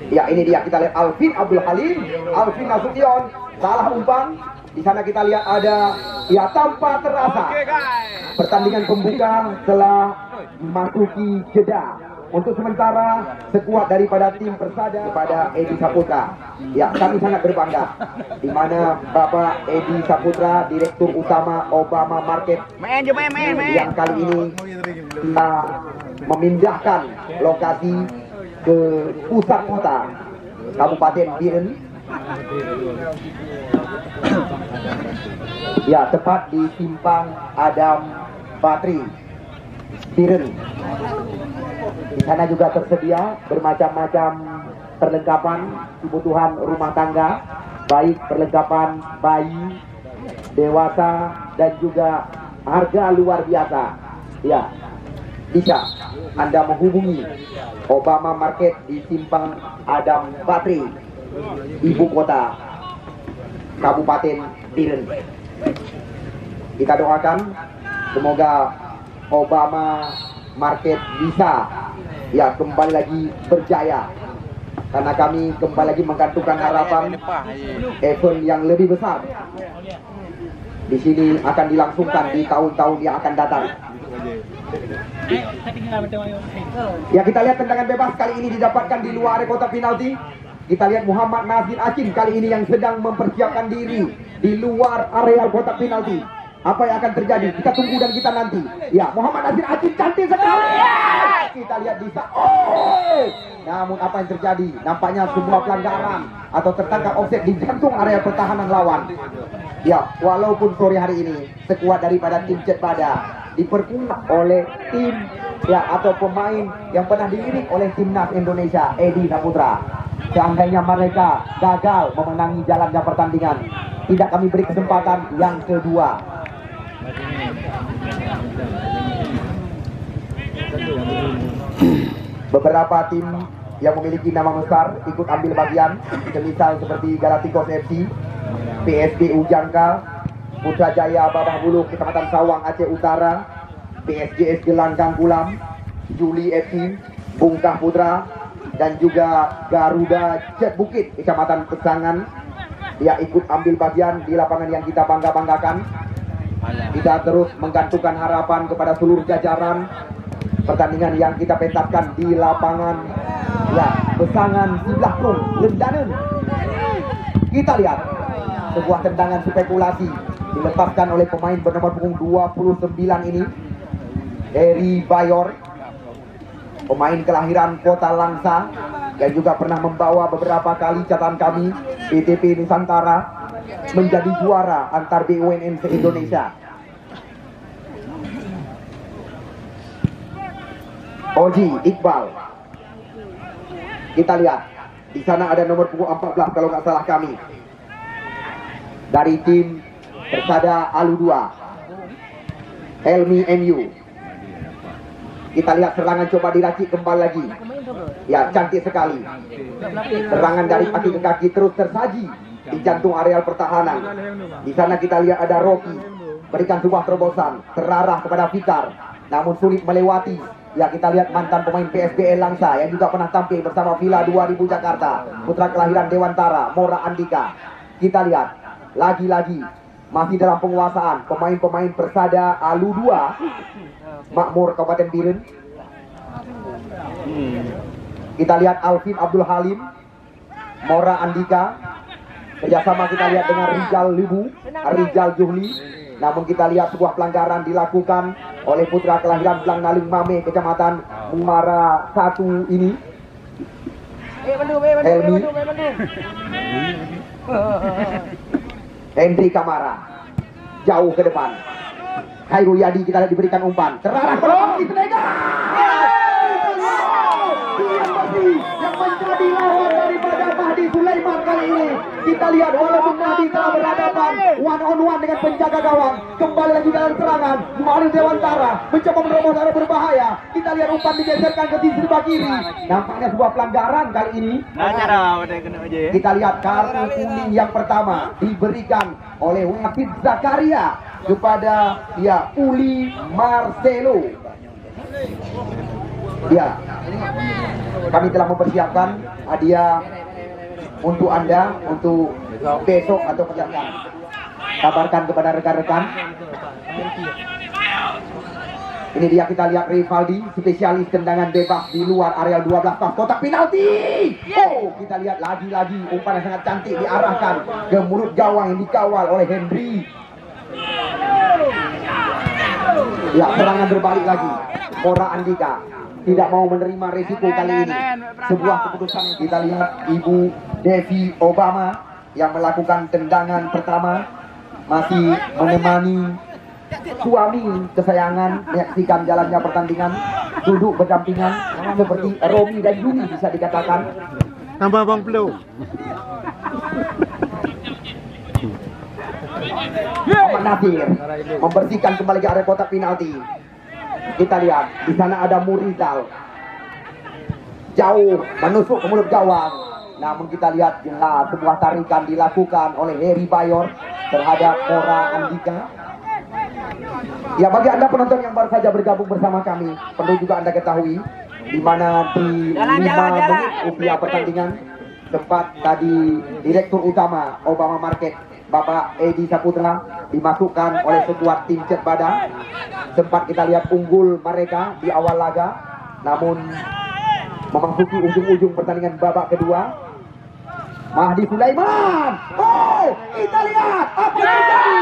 Ya ini dia, kita lihat Alvin Abdul Halim, Alvin Nasution salah umpan. Di sana kita lihat ada tanpa terasa pertandingan pembuka telah memasuki jeda. Untuk sementara sekuat daripada tim Persada kepada Edi Saputra. Ya kami sangat berbangga di mana Bapak Edi Saputra, Direktur Utama Obama Market yang kali ini telah memindahkan lokasi ke pusat kota Kabupaten Biren. Ya tepat di Simpang Adam Batri Biren. Di sana juga tersedia bermacam-macam perlengkapan kebutuhan rumah tangga, baik perlengkapan bayi, dewasa, dan juga harga luar biasa. Ya, bisa Anda menghubungi Obama Market di Simpang Adam Batri, ibu kota Kabupaten Biren. Kita doakan semoga Obama Market bisa ya kembali lagi berjaya, karena kami kembali lagi menggantungkan harapan event yang lebih besar di sini akan dilangsungkan di tahun-tahun yang akan datang. Ya, kita lihat tendangan bebas kali ini didapatkan di luar area kotak penalti. Kita lihat Muhammad Nazir Acin kali ini yang sedang mempersiapkan diri di luar area kotak penalti. Apa yang akan terjadi? Kita tunggu dan kita nanti. Ya, Muhammad Nazir Acin cantik sekali. Kita lihat bisa. Namun apa yang terjadi? Nampaknya sebuah pelanggaran atau tertangkap offset di jantung area pertahanan lawan. Ya, walaupun sore hari ini sekuat daripada tim Cetbada diperkuat oleh tim ya atau pemain yang pernah dilirik oleh timnas Indonesia, Edi Saputra. Seandainya mereka gagal memenangi jalannya pertandingan, tidak kami beri kesempatan yang kedua. Beberapa tim yang memiliki nama besar ikut ambil bagian, semisal seperti Galacticos FC, PSBU Jangkar, Putrajaya Babah Bulu Kecamatan Sawang Aceh Utara, PSGS Gelanggang Kulam, Juli FC, Bungkah Putra, dan juga Garuda Jet Bukit Kecamatan Pesangan. Dia ikut ambil bagian di lapangan yang kita bangga-banggakan. Kita terus menggantungkan harapan kepada seluruh jajaran pertandingan yang kita pentaskan di lapangan ya Pesangan Siblahkung Lendanen. Kita lihat sebuah tendangan spekulasi dilepaskan oleh pemain bernomor punggung 29 ini, Eri Bayor, pemain kelahiran Kota Langsa yang juga pernah membawa beberapa kali catatan kami PTP Nusantara menjadi juara antar BUMN se-Indonesia. Oji Iqbal. Kita lihat di sana ada nomor punggung 14 kalau nggak salah kami, dari tim Persada Alu 2, Helmi MU. Kita lihat serangan coba diracik kembali lagi. Ya, cantik sekali. Serangan dari kaki ke kaki terus tersaji di jantung areal pertahanan. Di sana kita lihat ada Rocky berikan sebuah terobosan terarah kepada Fikar, namun sulit melewati. Ya, kita lihat mantan pemain PSBL Langsa yang juga pernah tampil bersama Villa 2000 Jakarta, putra kelahiran Dewantara, Mora Andika. Kita lihat lagi-lagi masih dalam penguasaan pemain-pemain Persada Alu 2 Makmur Kabupaten Biren. Kita lihat Alvin Abdul Halim, Mora Andika. Kerjasama kita lihat dengan Rizal Libu, Rizal Juhli. Namun kita lihat sebuah pelanggaran dilakukan oleh putra kelahiran Blang Naling Mame, Kecamatan Muara 1 ini, Helmi Hendri Kamara. Jauh ke depan Khairul Yadi, kita lihat diberikan umpan terarah ke depan di Senegal. Yang menjadi lawan daripada Mahdi Sulaiman kali ini. Kita lihat walaupun Mahdi telah berhadapan one on one dengan penjaga gawang, kembali lagi dalam serangan. Muhammad Dewantara mencoba menerobos arah berbahaya. Kita lihat umpan digeserkan ke sisi sebelah kiri. Nampaknya sebuah pelanggaran kali ini. Kita lihat kartu kuning yang pertama diberikan oleh Wafid Zakaria kepada ya Uli Marcelo. Ya, kami telah mempersiapkan hadiah untuk Anda untuk besok atau pekan. Kabarkan kepada rekan-rekan. Ini dia, kita lihat Rivaldi, spesialis tendangan bebas di luar area 12 pas kotak penalti. Oh, kita lihat lagi-lagi umpan yang sangat cantik diarahkan ke mulut gawang yang dikawal oleh Hendri. Ya, serangan berbalik lagi. Mora Andika tidak mau menerima resiko kali ini. Sebuah keputusan. Kita lihat Ibu Devi Obama yang melakukan tendangan pertama, masih menemani suami kesayangan menyaksikan jalannya pertandingan, duduk berdampingan seperti Romi dan Yuni bisa dikatakan. Tambah Bang Pelu. Muhammad Nasir membersihkan kembali ke area kotak penalti. Kita lihat di sana ada Murizal jauh menusuk ke mulut gawang. Namun kita lihat sebuah tarikan dilakukan oleh Heri Bayor terhadap Mora Andika. Ya, bagi Anda penonton yang baru saja bergabung bersama kami, perlu juga Anda ketahui di mana di 5 menit usia pertandingan sempat tadi Direktur Utama Obama Market Bapak Edi Saputra dimasukkan oleh sekuat tim Cetbada. Sempat kita lihat unggul mereka di awal laga, namun memasuki ujung-ujung pertandingan babak kedua, Mahdi Sulaiman. Oh, kita lihat apa yang terjadi.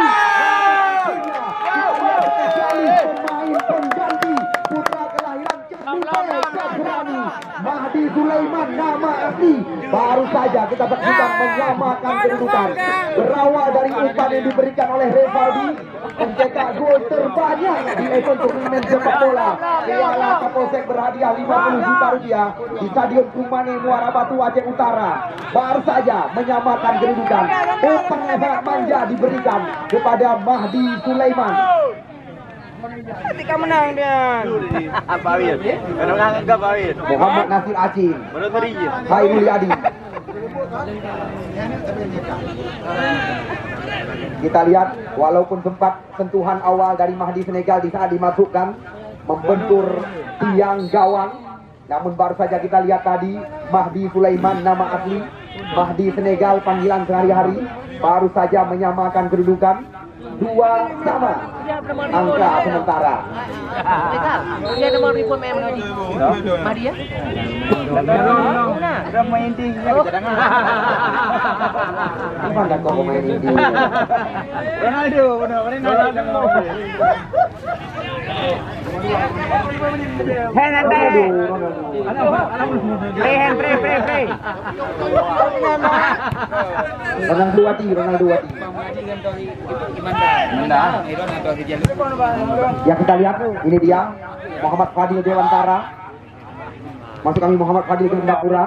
Pemain pengganti putra kelahiran Cebrani, Mahdi Sulaiman nama asli. Baru saja kita saksikan menyamakan kedudukan. Berawal dari umpan yang diberikan oleh Revaldi, mencetak gol terbanyak di event turnamen sepak bola Piala Kapolsek berhadiah 50 juta rupiah di Stadion Kumane Muara Batu Aceh Utara. Baru saja menyamakan kedudukan. Umpan yang sangat manja diberikan kepada Mahdi Sulaiman. Ketika menang dia. Bawin. Enggak bawin. Muhammad Nasir Acin, Menurut Rizal. Hairul Yadi. Kita lihat walaupun sempat sentuhan awal dari Mahdi Senegal di saat dimasukkan membentur tiang gawang, namun baru saja kita lihat tadi Mahdi Sulaiman nama asli, Mahdi Senegal panggilan sehari-hari, baru saja menyamakan kedudukan 2 sama angka sementara. Dia nomor report main Mahdi. Mahdi ya? Udah main tinggi cadangan. Gimana kau pemain ini? Ronaldo, Ronaldo. Ronaldo Wati. Ya, kita lihat ini dia Muhammad Fadil Dewantara. Masuk kami Muhammad Fadil ke Gapura.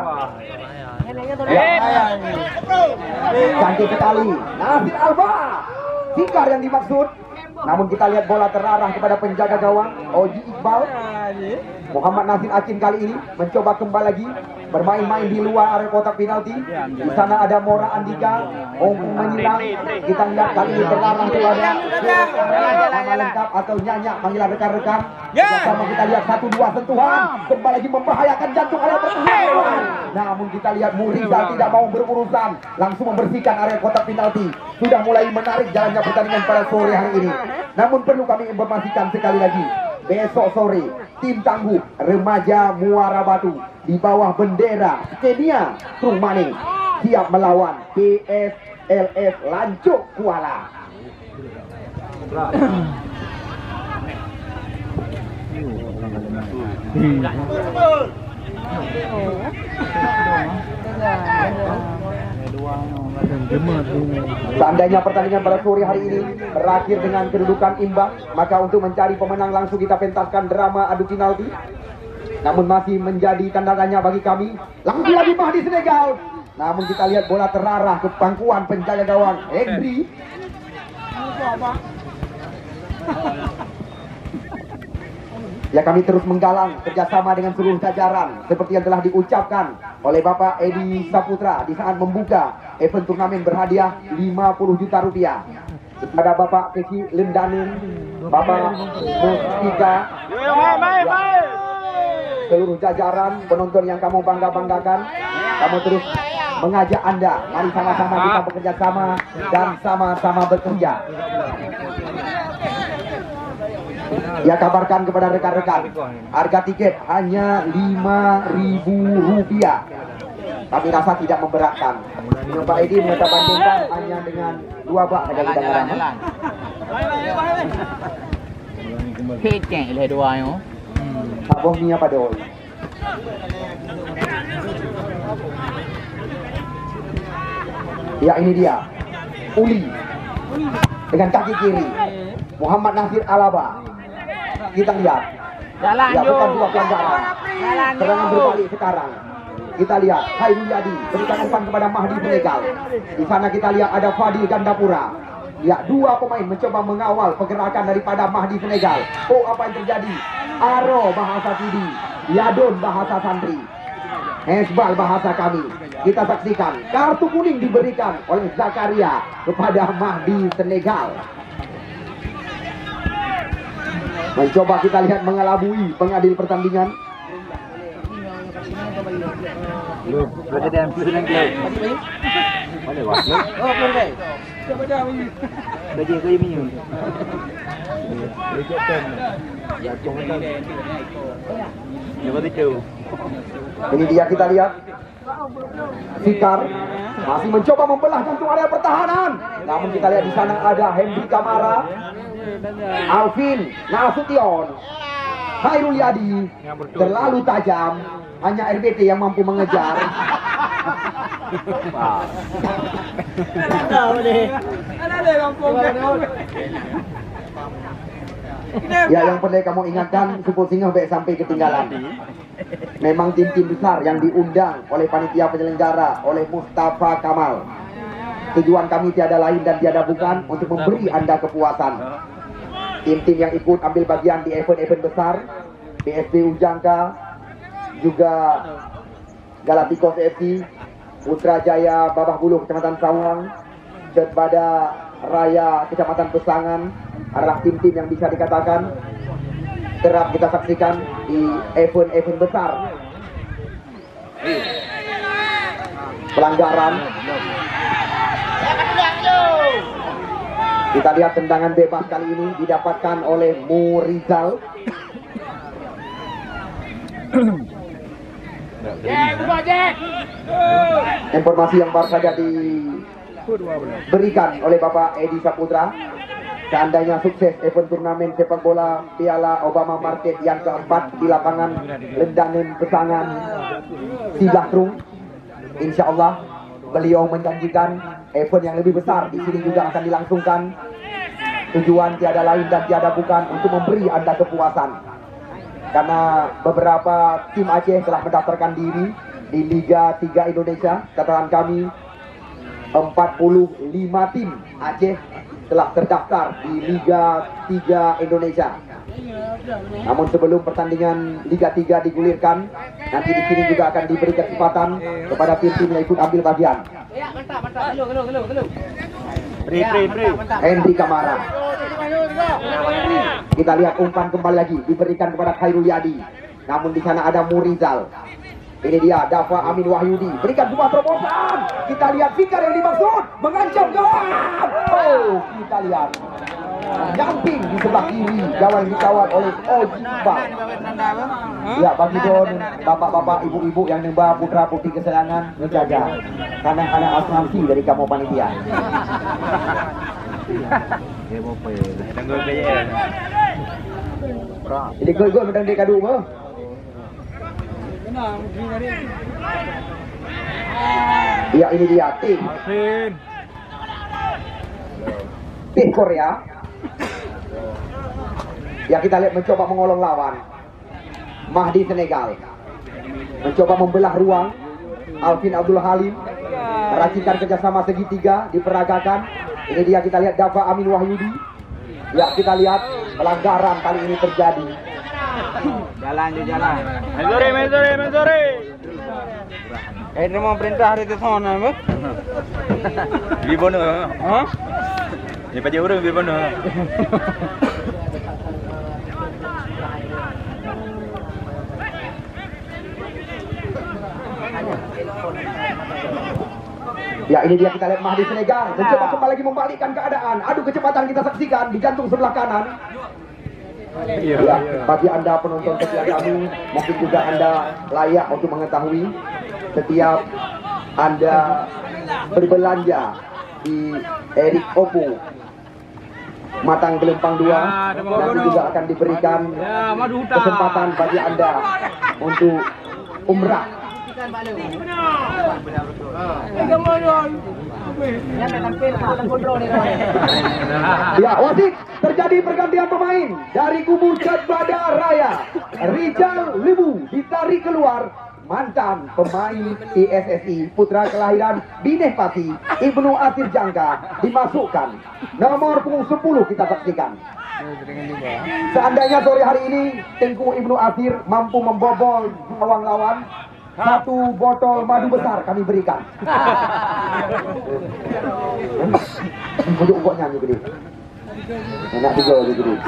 Cantik sekali Nasir Alba, Fikar yang dimaksud. Namun kita lihat bola terarah kepada penjaga gawang Oji Iqbal. Muhammad Nasir Acin kali ini mencoba kembali lagi bermain-main di luar area kotak penalti. Di sana ada Mora Andika menyilang. Kita lihat kali ini terlarang kepada nama lengkap atau nyanyak panggilan rekan-rekan. Sama kita lihat 1-2 sentuhan kembali lagi membahayakan jantung area pertahanan. Namun kita lihat Murizal tidak mau berurusan, langsung membersihkan area kotak penalti. Sudah mulai menarik jalannya pertandingan pada sore hari ini. Namun perlu kami informasikan sekali lagi, besok sore tim tangguh remaja Muara Batu di bawah bendera Kenia Kumane siap melawan PSLS Lancuk Kuala. Seandainya pertandingan pada sore hari ini berakhir dengan kedudukan imbang, maka untuk mencari pemenang langsung kita pentaskan drama adu penalti. Namun masih menjadi tanda tanya bagi kami. Langsung lagi Mahdi Senegal. Namun kita lihat bola terarah ke pangkuan penjaga gawang Henry. Ya, kami terus menggalang kerjasama dengan seluruh jajaran seperti yang telah diucapkan oleh Bapak Edi Saputra di saat membuka event turnamen berhadiah 50 juta rupiah kepada Bapak Keki Lendanin, Bapak Mustika, seluruh jajaran penonton yang kamu bangga-banggakan. Kamu terus mengajak Anda, mari sama-sama kita bekerja sama dan sama-sama bekerja. Ya, kabarkan kepada rekan-rekan, harga tiket hanya Rp5.000. Tapi rasa tidak memberatkan. Pak Edi kita bandingkan hanya dengan 2 bak saja kita garang. Keceng ile dua yo. Abang ni apa doi? Ya, ini dia Uli dengan kaki kiri Muhammad Nasir Alaba. Kita lihat Jalan ya, yo. bukan dua pelanggaran. Serangan berbalik sekarang. kita lihat Khairul Yadi berikan umpan kepada Mahdi Senegal. Di sana kita lihat ada Fadil Gandapura. Ya, dua pemain mencoba mengawal pergerakan daripada Mahdi Senegal. Oh, apa yang terjadi? Aro bahasa Tidi, Yadon bahasa Santri, Hezbal bahasa kami. Kita saksikan kartu kuning diberikan oleh Zakaria kepada Mahdi Senegal. Mencoba kita lihat mengelabui pengadil pertandingan. Ini dia kita lihat. Fikar masih mencoba membelah jantung area pertahanan. Namun kita lihat di sana ada Henry Kamara, Alvin Nasution, Khairul Yadi terlalu tajam. Hanya RBT yang mampu mengejar. Ya, yang perlu kamu ingatkan, Supul Singa sampai ketinggalan. Memang tim-tim besar yang diundang oleh panitia penyelenggara, oleh Mustafa Kamal. Tujuan kami tiada lain dan tiada bukan untuk memberi Anda kepuasan. Tim-tim yang ikut ambil bagian di event-event besar, PSB Ujangka, juga Galacticos FC, Putrajaya Babah Buluh Kecamatan Sawang, Jetbada Raya Kecamatan Pesangan adalah tim-tim yang bisa dikatakan kerap kita saksikan di event-event besar. Pelanggaran. Kita lihat tendangan bebas kali ini didapatkan oleh Murizal. Informasi yang baru saja diberikan oleh Bapak Edi Saputra, seandainya sukses event turnamen sepak bola Piala Obama Market yang keempat di lapangan Lendangen Pesangan Silakrung, insya Allah beliau menjanjikan event yang lebih besar di sini juga akan dilangsungkan. Tujuan tiada lain dan tiada bukan untuk memberi Anda kepuasan. Karena beberapa tim Aceh telah mendaftarkan diri di Liga 3 Indonesia. Catatan kami 45 tim Aceh telah terdaftar di Liga 3 Indonesia. Namun sebelum pertandingan Liga 3 digulirkan, nanti di sini juga akan diberi kesempatan kepada tim-tim yang ikut ambil bagian. Ya, mantap. Dulu. Henry Kamara. Kita lihat umpan kembali lagi diberikan kepada Khairul Yadi. Namun di sana ada Murizal. Ini dia Dafa Amin Wahyudi. Berikan sebuah terobosan. Kita lihat Fikar yang dimaksud mengancam gawang. Oh, kita lihat nyamping di sebelah kiri gawang yang dikawal oleh Ojiba. Ya, bagi don bapak-bapak, ibu-ibu yang nembak putra putri kesayangan menjaga anak-anak asuransi dari kamu panitia. Jadi gol-gol menang di kadu mah. Ya, ini dia tim Korea. Ya, kita lihat mencoba mengolong lawan. Mahdi Senegal mencoba membelah ruang. Alvin Abdul Halim meracikan kerjasama segitiga diperagakan. Ini dia kita lihat Dafa Amin Wahyudi. Ya, kita lihat pelanggaran kali ini terjadi. Jalan. Main sore. Ini mau perintah hari itu sana, Bang. Bibono. Hah? Ini pakai urang bibono. Ya, ini dia kita lihat Mahdi Senegal mencoba kembali lagi membalikkan keadaan. Adu kecepatan kita saksikan di jantung sebelah kanan. Ya, bagi Anda penonton setia kami, mungkin juga Anda layak untuk mengetahui setiap Anda berbelanja di Erik Opo Matang Gelempang 2, nanti juga akan diberikan kesempatan bagi Anda untuk umrah. Ya, wasit, terjadi pergantian pemain dari kubu Jetbada Raya. Rijal Libu ditarik keluar mantan pemain PSSI putra kelahiran Bineh Pati Ibnu Athir Jangka dimasukkan. Nomor punggung 10 kita saksikan. Seandainya sore hari ini Tengku Ibnu Athir mampu membobol gawang lawan, 1 botol madu besar kami berikan. Bujuk ukoknya gede. Enak juga gede.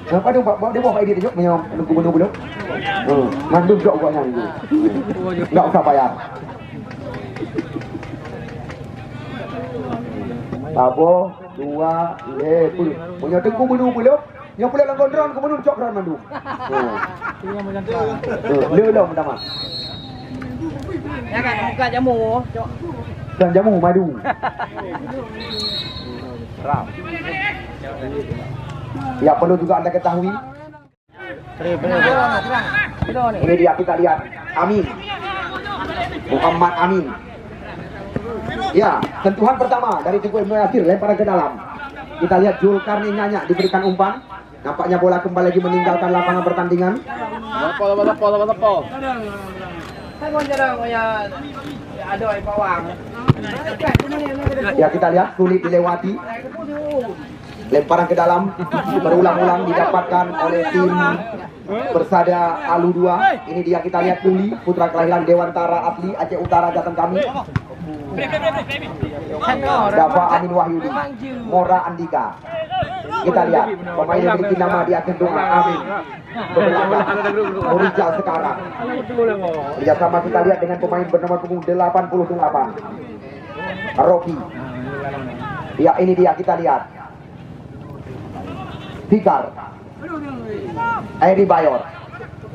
Kenapa dia bawa dia tunjuk menyom nunggu belum? Mandu juga ukoknya ni. Enggak usah bayar. Tabo 2 punya Tengku menu belum? Yang boleh langgon drone ke menu cok drone mandu. Lelom pertama. Ya kan buka jamu. Dan jamu madu. Ya perlu juga Anda ketahui. Ini dia kita lihat Amin. Muhammad Amin. Ya, sentuhan pertama dari Tengku Ibnu Athir, lemparan ke dalam. Kita lihat Zulkarni Nyanyak diberikan umpan. Nampaknya bola kembali lagi meninggalkan lapangan pertandingan. Lapor. Saya jarang ya ada ai pawang. Ya kita lihat sulit dilewati. Lemparan ke dalam berulang-ulang didapatkan oleh tim Persada Alu 2. Ini dia kita lihat Puli, putra kelahiran Dewantara Asli Aceh Utara Jateng kami. Dafa Amin Wahyudi, Mora Andika. Kita lihat pemain yang memiliki nama di akhir doa Amin. Murijal sekarang. Kerjasama kita lihat dengan pemain bernomor punggung 88, Rocky. Ya ini dia kita lihat Fikar, Eri Bayor,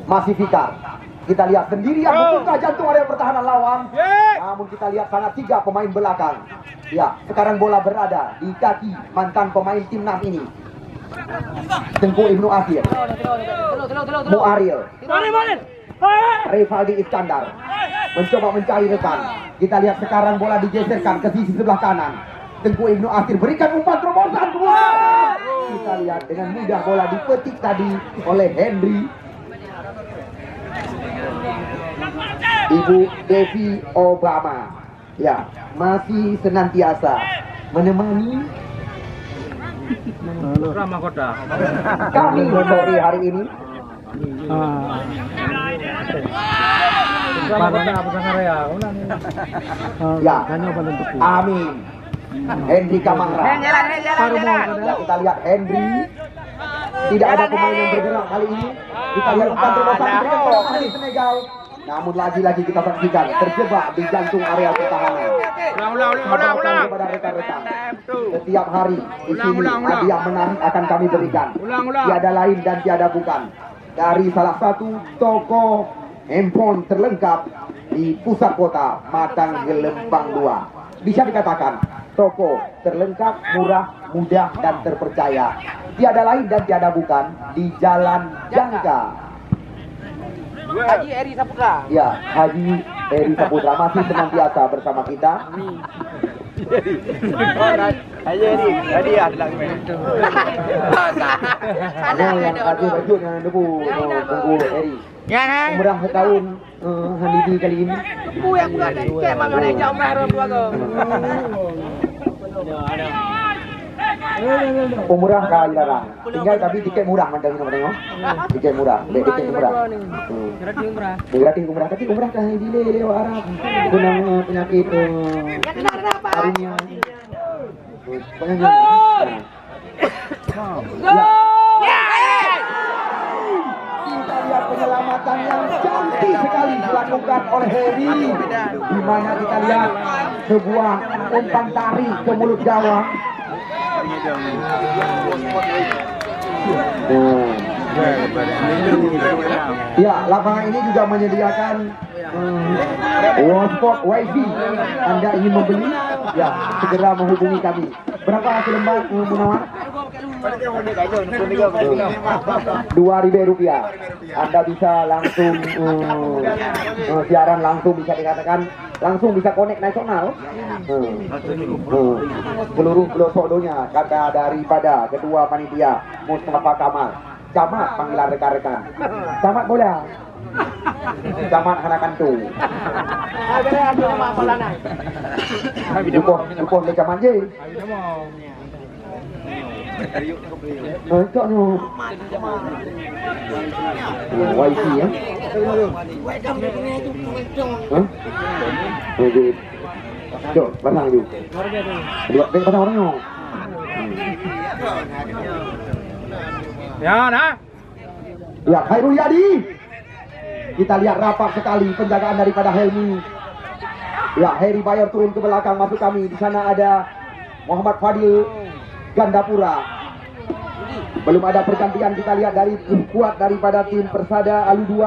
masih Fikar. Kita lihat sendirian membuka jantung area pertahanan lawan. Namun kita lihat sangat 3 pemain belakang. Ya, sekarang bola berada di kaki mantan pemain timnas ini. Tengku Ibnu Athir, Muaril, Rivaldi Iskandar mencoba mencari rekan. Kita lihat sekarang bola digeserkan ke sisi sebelah kanan. Tengku Ibnu Athir berikan umpan terobosan. Kita lihat dengan mudah bola dipetik tadi oleh Henry. Ibu Devi Obama, ya, masih senantiasa menemani Ramah kota. kami sore hari ini. Ya, Amin. Henry Kamangra. Ya, kita lihat Henry. Tidak ada pemain yang bergerak kali ini. Kita lihat umpan terobosan dari Senegal. Namun lagi-lagi kita saksikan terjebak di jantung area pertahanan. Ulang kepada rekan-rekan. Setiap hari di sini hadiah menarik akan kami berikan. Tiada lain dan tiada bukan dari salah satu toko handphone terlengkap di pusat kota Matang Gelembang 2. Bisa dikatakan toko terlengkap, murah, mudah dan terpercaya. Tiada lain dan tiada bukan di Jalan Jangka. Haji Eri Saputra. Ya, Haji Eri Saputra masih senantiasa bersama kita. Haji Eri, hadiah lagi. Ada yang ada baju yang debu tunggu Eri. Ya, Umrah setahun Hanidi kali ini. Bu yang bukan kayak mana yang jauh merah dua ke. Umrah kali larang. Tinggal tapi tiket murah mandang ini tengok. Tiket murah, tiket murah. Gratis umrah, tapi umrah kan delay lewat Arab. Guna penyakit karunia. Kita lihat penyelamatan yang cantik sekali dilakukan oleh Heri, di mana kita lihat sebuah umpan tarik ke mulut gawang. Ya, lapangan ini juga menyediakan Wallsport WiFi. Anda ingin membeli? Ya, segera menghubungi kami. Berapa lembar Munawar? Rp2.000. Anda bisa langsung siaran langsung, bisa dikatakan langsung bisa connect nasional. Seluruh pelosoknya kata daripada Ketua Panitia Mustafa Kamal. Camat panggilan rekan-rekan. Camat bola. Camat Hanakan tu. Ada apa lana? Dukuh le camat je. Tak no. YC ya. Okey. Jom, pasang dulu. Dua, pasang orangnya. Ya, nah. Ya, Khairul Yadi. Kita lihat rapat sekali penjagaan daripada Helmi. Ya, Heri Bayor turun ke belakang masuk kami. Di sana ada Muhammad Fadil Gandapura. Belum ada pergantian, kita lihat dari kuat daripada tim Persada Alu 2.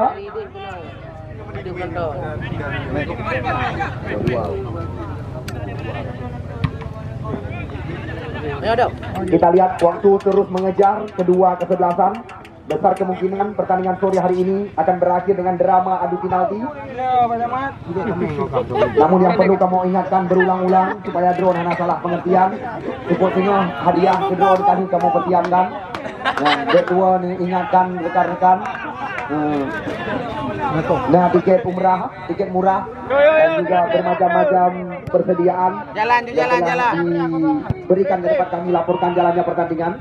Kita lihat waktu terus mengejar kedua kesebelasan. Besar kemungkinan pertandingan sore hari ini akan berakhir dengan drama adu penalti. Namun yang perlu kamu ingatkan berulang-ulang supaya drone hanya salah pengertian. Sepertinya hadiah ke drone tadi kamu pertiamkan. Nah, kedua ni ingatkan rekan-rekan. Nah, tiket murah dan juga bermacam-macam persediaan Jalan. diberikan dari tempat kami laporkan jalannya pertandingan.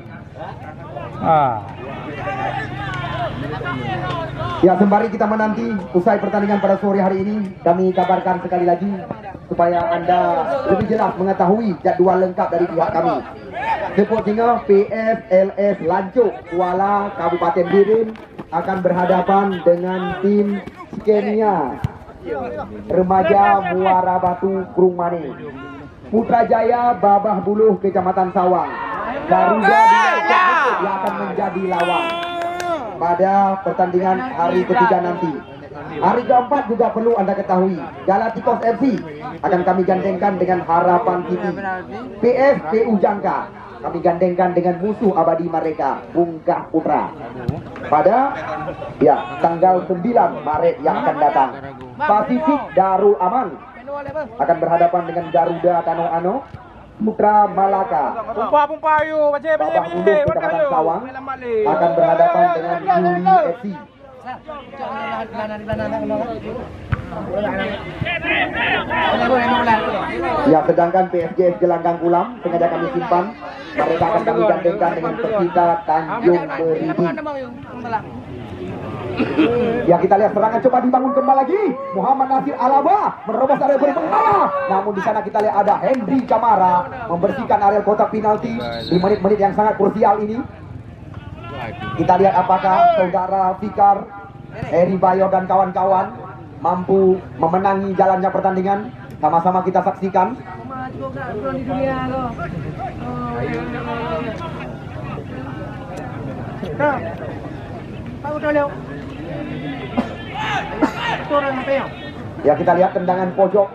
Ya, sembari kita menanti usai pertandingan pada sore hari ini, kami kabarkan sekali lagi supaya Anda lebih jelas mengetahui jadwal lengkap dari pihak kami. Sepertinya PSLS Lancuk Kuala Kabupaten Birin akan berhadapan dengan tim Skenia Remaja Muara Batu Krungmani. Putrajaya Babah Buluh Kecamatan Sawang. Garuda yang akan menjadi lawan pada pertandingan hari ketiga nanti. Hari keempat juga perlu Anda ketahui, Galacticos FC akan kami gandengkan dengan Harapan TV. PSPU Jangka kami gandengkan dengan musuh abadi mereka, Bungkah Putra. Pada tanggal 9 Maret yang akan datang, Pasifik Darul Aman akan berhadapan dengan Garuda Tano Ano. Putra Malaka Pumpa yuk, baca Babah Buluh Kecamatan Sawang akan berhadapan dengan Juli FC. Ya, sedangkan PSGS Gelanggang Kulam sengaja kami simpan. Mereka akan kami gandengkan dengan Persita Tanjung Beridi. Ya, kita lihat serangan coba dibangun kembali lagi. Muhammad Nasir Alaba menerobos area berbahaya. Namun di sana kita lihat ada Hendri Camara membersihkan area kotak penalti di menit-menit yang sangat krusial ini. Kita lihat apakah saudara Fikar, Heri Bayo dan kawan-kawan mampu memenangi jalannya pertandingan. Sama-sama kita saksikan. Ya, kita lihat tendangan pojok,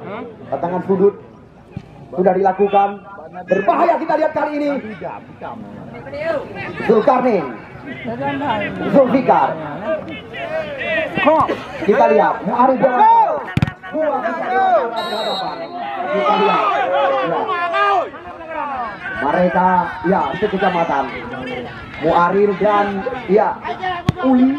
tendangan sudut sudah dilakukan. Berbahaya kita lihat kali ini. Zulkarnain, Zulfikar. Kita lihat Muarif Dewan. Kita lihat. Mereka sekecamatan. Muarir dan Uli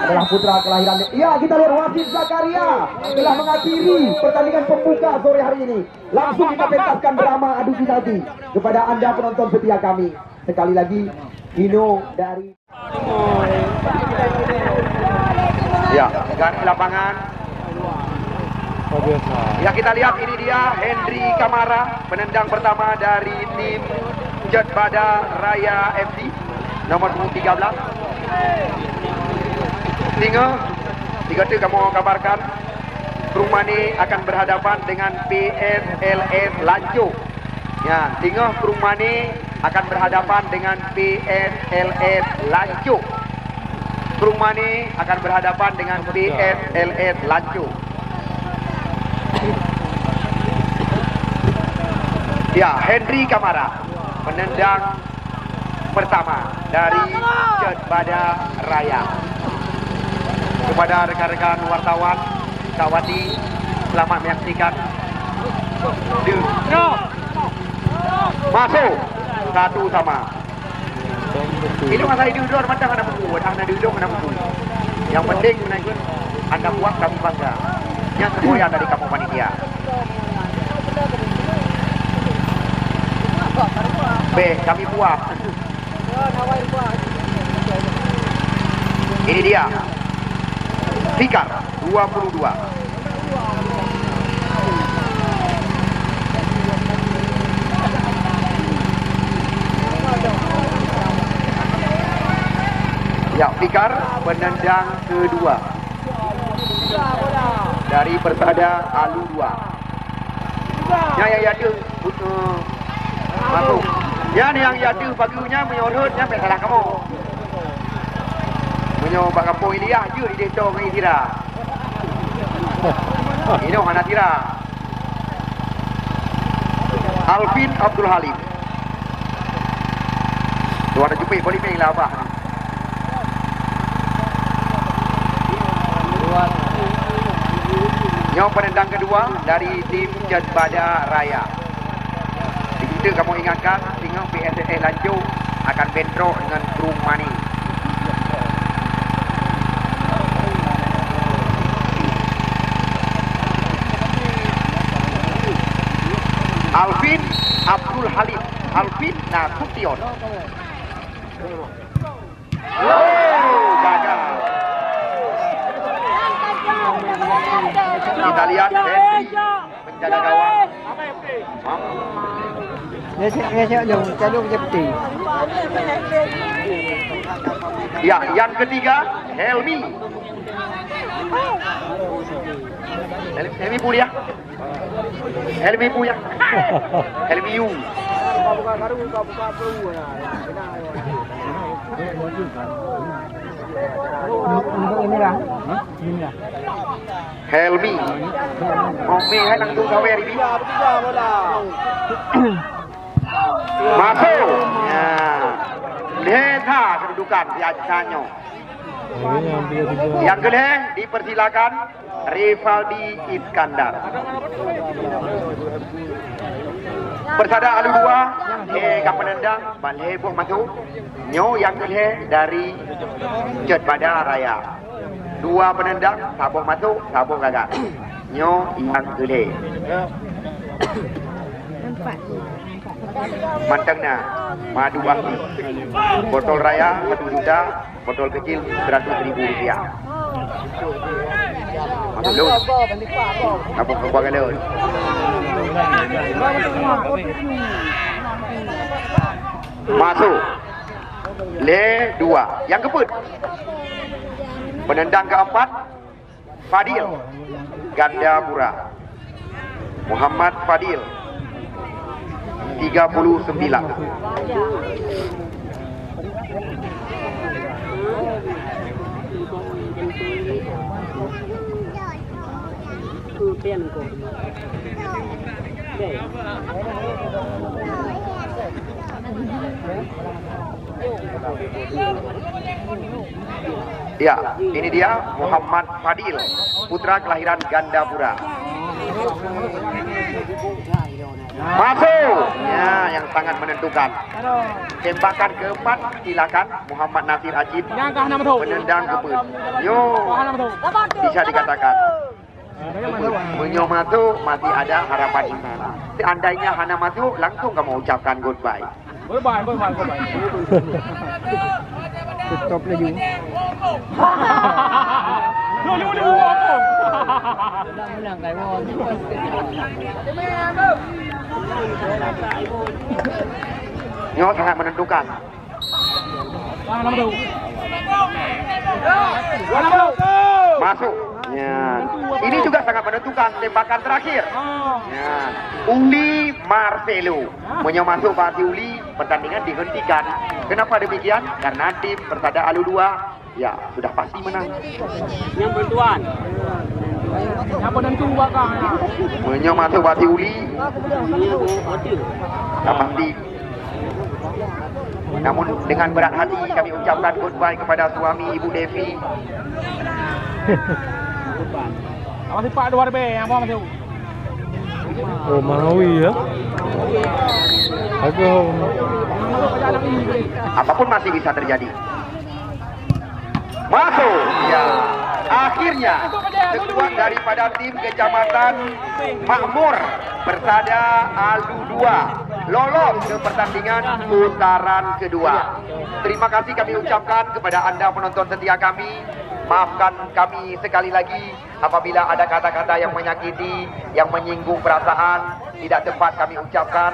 adalah putra kelahiran. Kita lihat Wasid Zakaria telah mengakhiri pertandingan pembuka sore hari ini. Langsung kita pentaskan drama adu penalti kepada Anda penonton setia kami. Sekali lagi Dino dari garis lapangan. Kita lihat ini dia Hendri Camara, penendang pertama dari tim Jetbada Raya FC nomor 13. Tiga tu kamu kabarkan Krungmani akan berhadapan dengan PSLS Lancuk. Krungmani akan berhadapan dengan PSLS Lancuk. Krungmani akan berhadapan dengan PSLS Lancuk. Hendri Camara penendang pertama dari Jetbada Raya. Kepada rekan-rekan wartawan, Kawati, selamat menyaksikan. Masuk 1-1. Ini masa duduk macam mana buku, dah nak duduk mana buku. Yang penting menaiki. Anda puas, kami bangga. Yang semboyan dari kampung panitia. B, kami puas. Ini dia. Fikar 22. Ya, Fikar penendang kedua dari Persada Alu 2. Ya, yang ada masuk. Ya, ni yang ada bagunya menyorotnya salah kamu. Menyoba kampung ini ya, je di desa dengan Tira. Ini mana Tira? Alvin Abdul Halim. Tuan ada jumpa boleh main lah abah. Yang penendang kedua dari tim Jadbada Raya. Kita kamu ingatkan, tengok PSS Lanjut akan bentrok dengan Krung Mani. Alvin Abdul Halim, Alvin Nasution. Gagal. Kita lihat Henry menjaga gawang. Ya, yang ketiga Helmi. Helmi Pulia. Helmi Pulia. Helmi Yu. Helmi. Oke, hai langsung gawe ini. Masuk. Ya. Leta kedudukan di Acanyo. Yang kedua dipersilakan Rivaldi Iskandar. Persada Alu 2 kap penendang balik buah masuk. Nyo yang kedua dari Jadbada Raya. Dua penendang, sabuk masuk, sabuk gagal. Nyo yang kedua. Mantangnya madu asli. Botol raya 1 juta, botol kecil 100.000 rupiah. Masuk. Apa kau galau? Masuk. Le 2. Yang keput. Penendang keempat Fadil Gandapura. Muhammad Fadil 39. Ya, ini dia Muhammad Fadil, putra kelahiran Gandapura. Masuk. Ya, yang sangat menentukan. Tembakan keempat silakan Muhammad Nasir Ajib. Penendang keput. Yo, bisa dikatakan Menyo masuk masih ada harapan iman. Seandainya Hana masuk, langsung kamu ucapkan goodbye. Goodbye. Stop lagi. Menang kayak mau. Nyo sangat menentukan. Masuk. Ya. Ini juga sangat menentukan tembakan terakhir. Ya. Uli Marcelo. Menyo masuk Pak Uli, pertandingan dihentikan. Kenapa demikian? Karena tim Persada Alu 2 ya sudah pasti menang. Yang bantuan. Yang penentu bakal. Menyo masuk Pak Uli. Tak pasti. Namun dengan berat hati kami ucapkan goodbye kepada suami Ibu Devi. Masih Pak 2B yang mau masuk. Oh, Manawi ya. Apapun masih bisa terjadi. Masuk. Ya. Akhirnya sekuat daripada tim Kecamatan Makmur Persada Alu 2 lolos ke pertandingan putaran kedua. Terima kasih kami ucapkan kepada anda penonton setia kami. Maafkan kami sekali lagi apabila ada kata-kata yang menyakiti, yang menyinggung perasaan, tidak tepat kami ucapkan,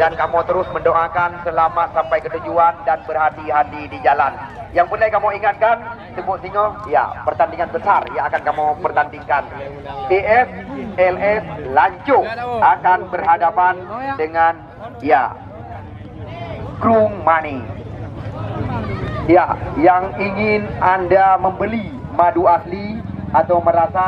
dan kamu terus mendoakan selamat sampai ke tujuan dan berhati-hati di jalan. Yang boleh kamu ingatkan, Tembok Singo, ya, pertandingan besar yang akan kamu pertandingkan. TS LS Lanco akan berhadapan dengan, ya, Krung Mani. Ya, yang ingin anda membeli madu asli atau merasa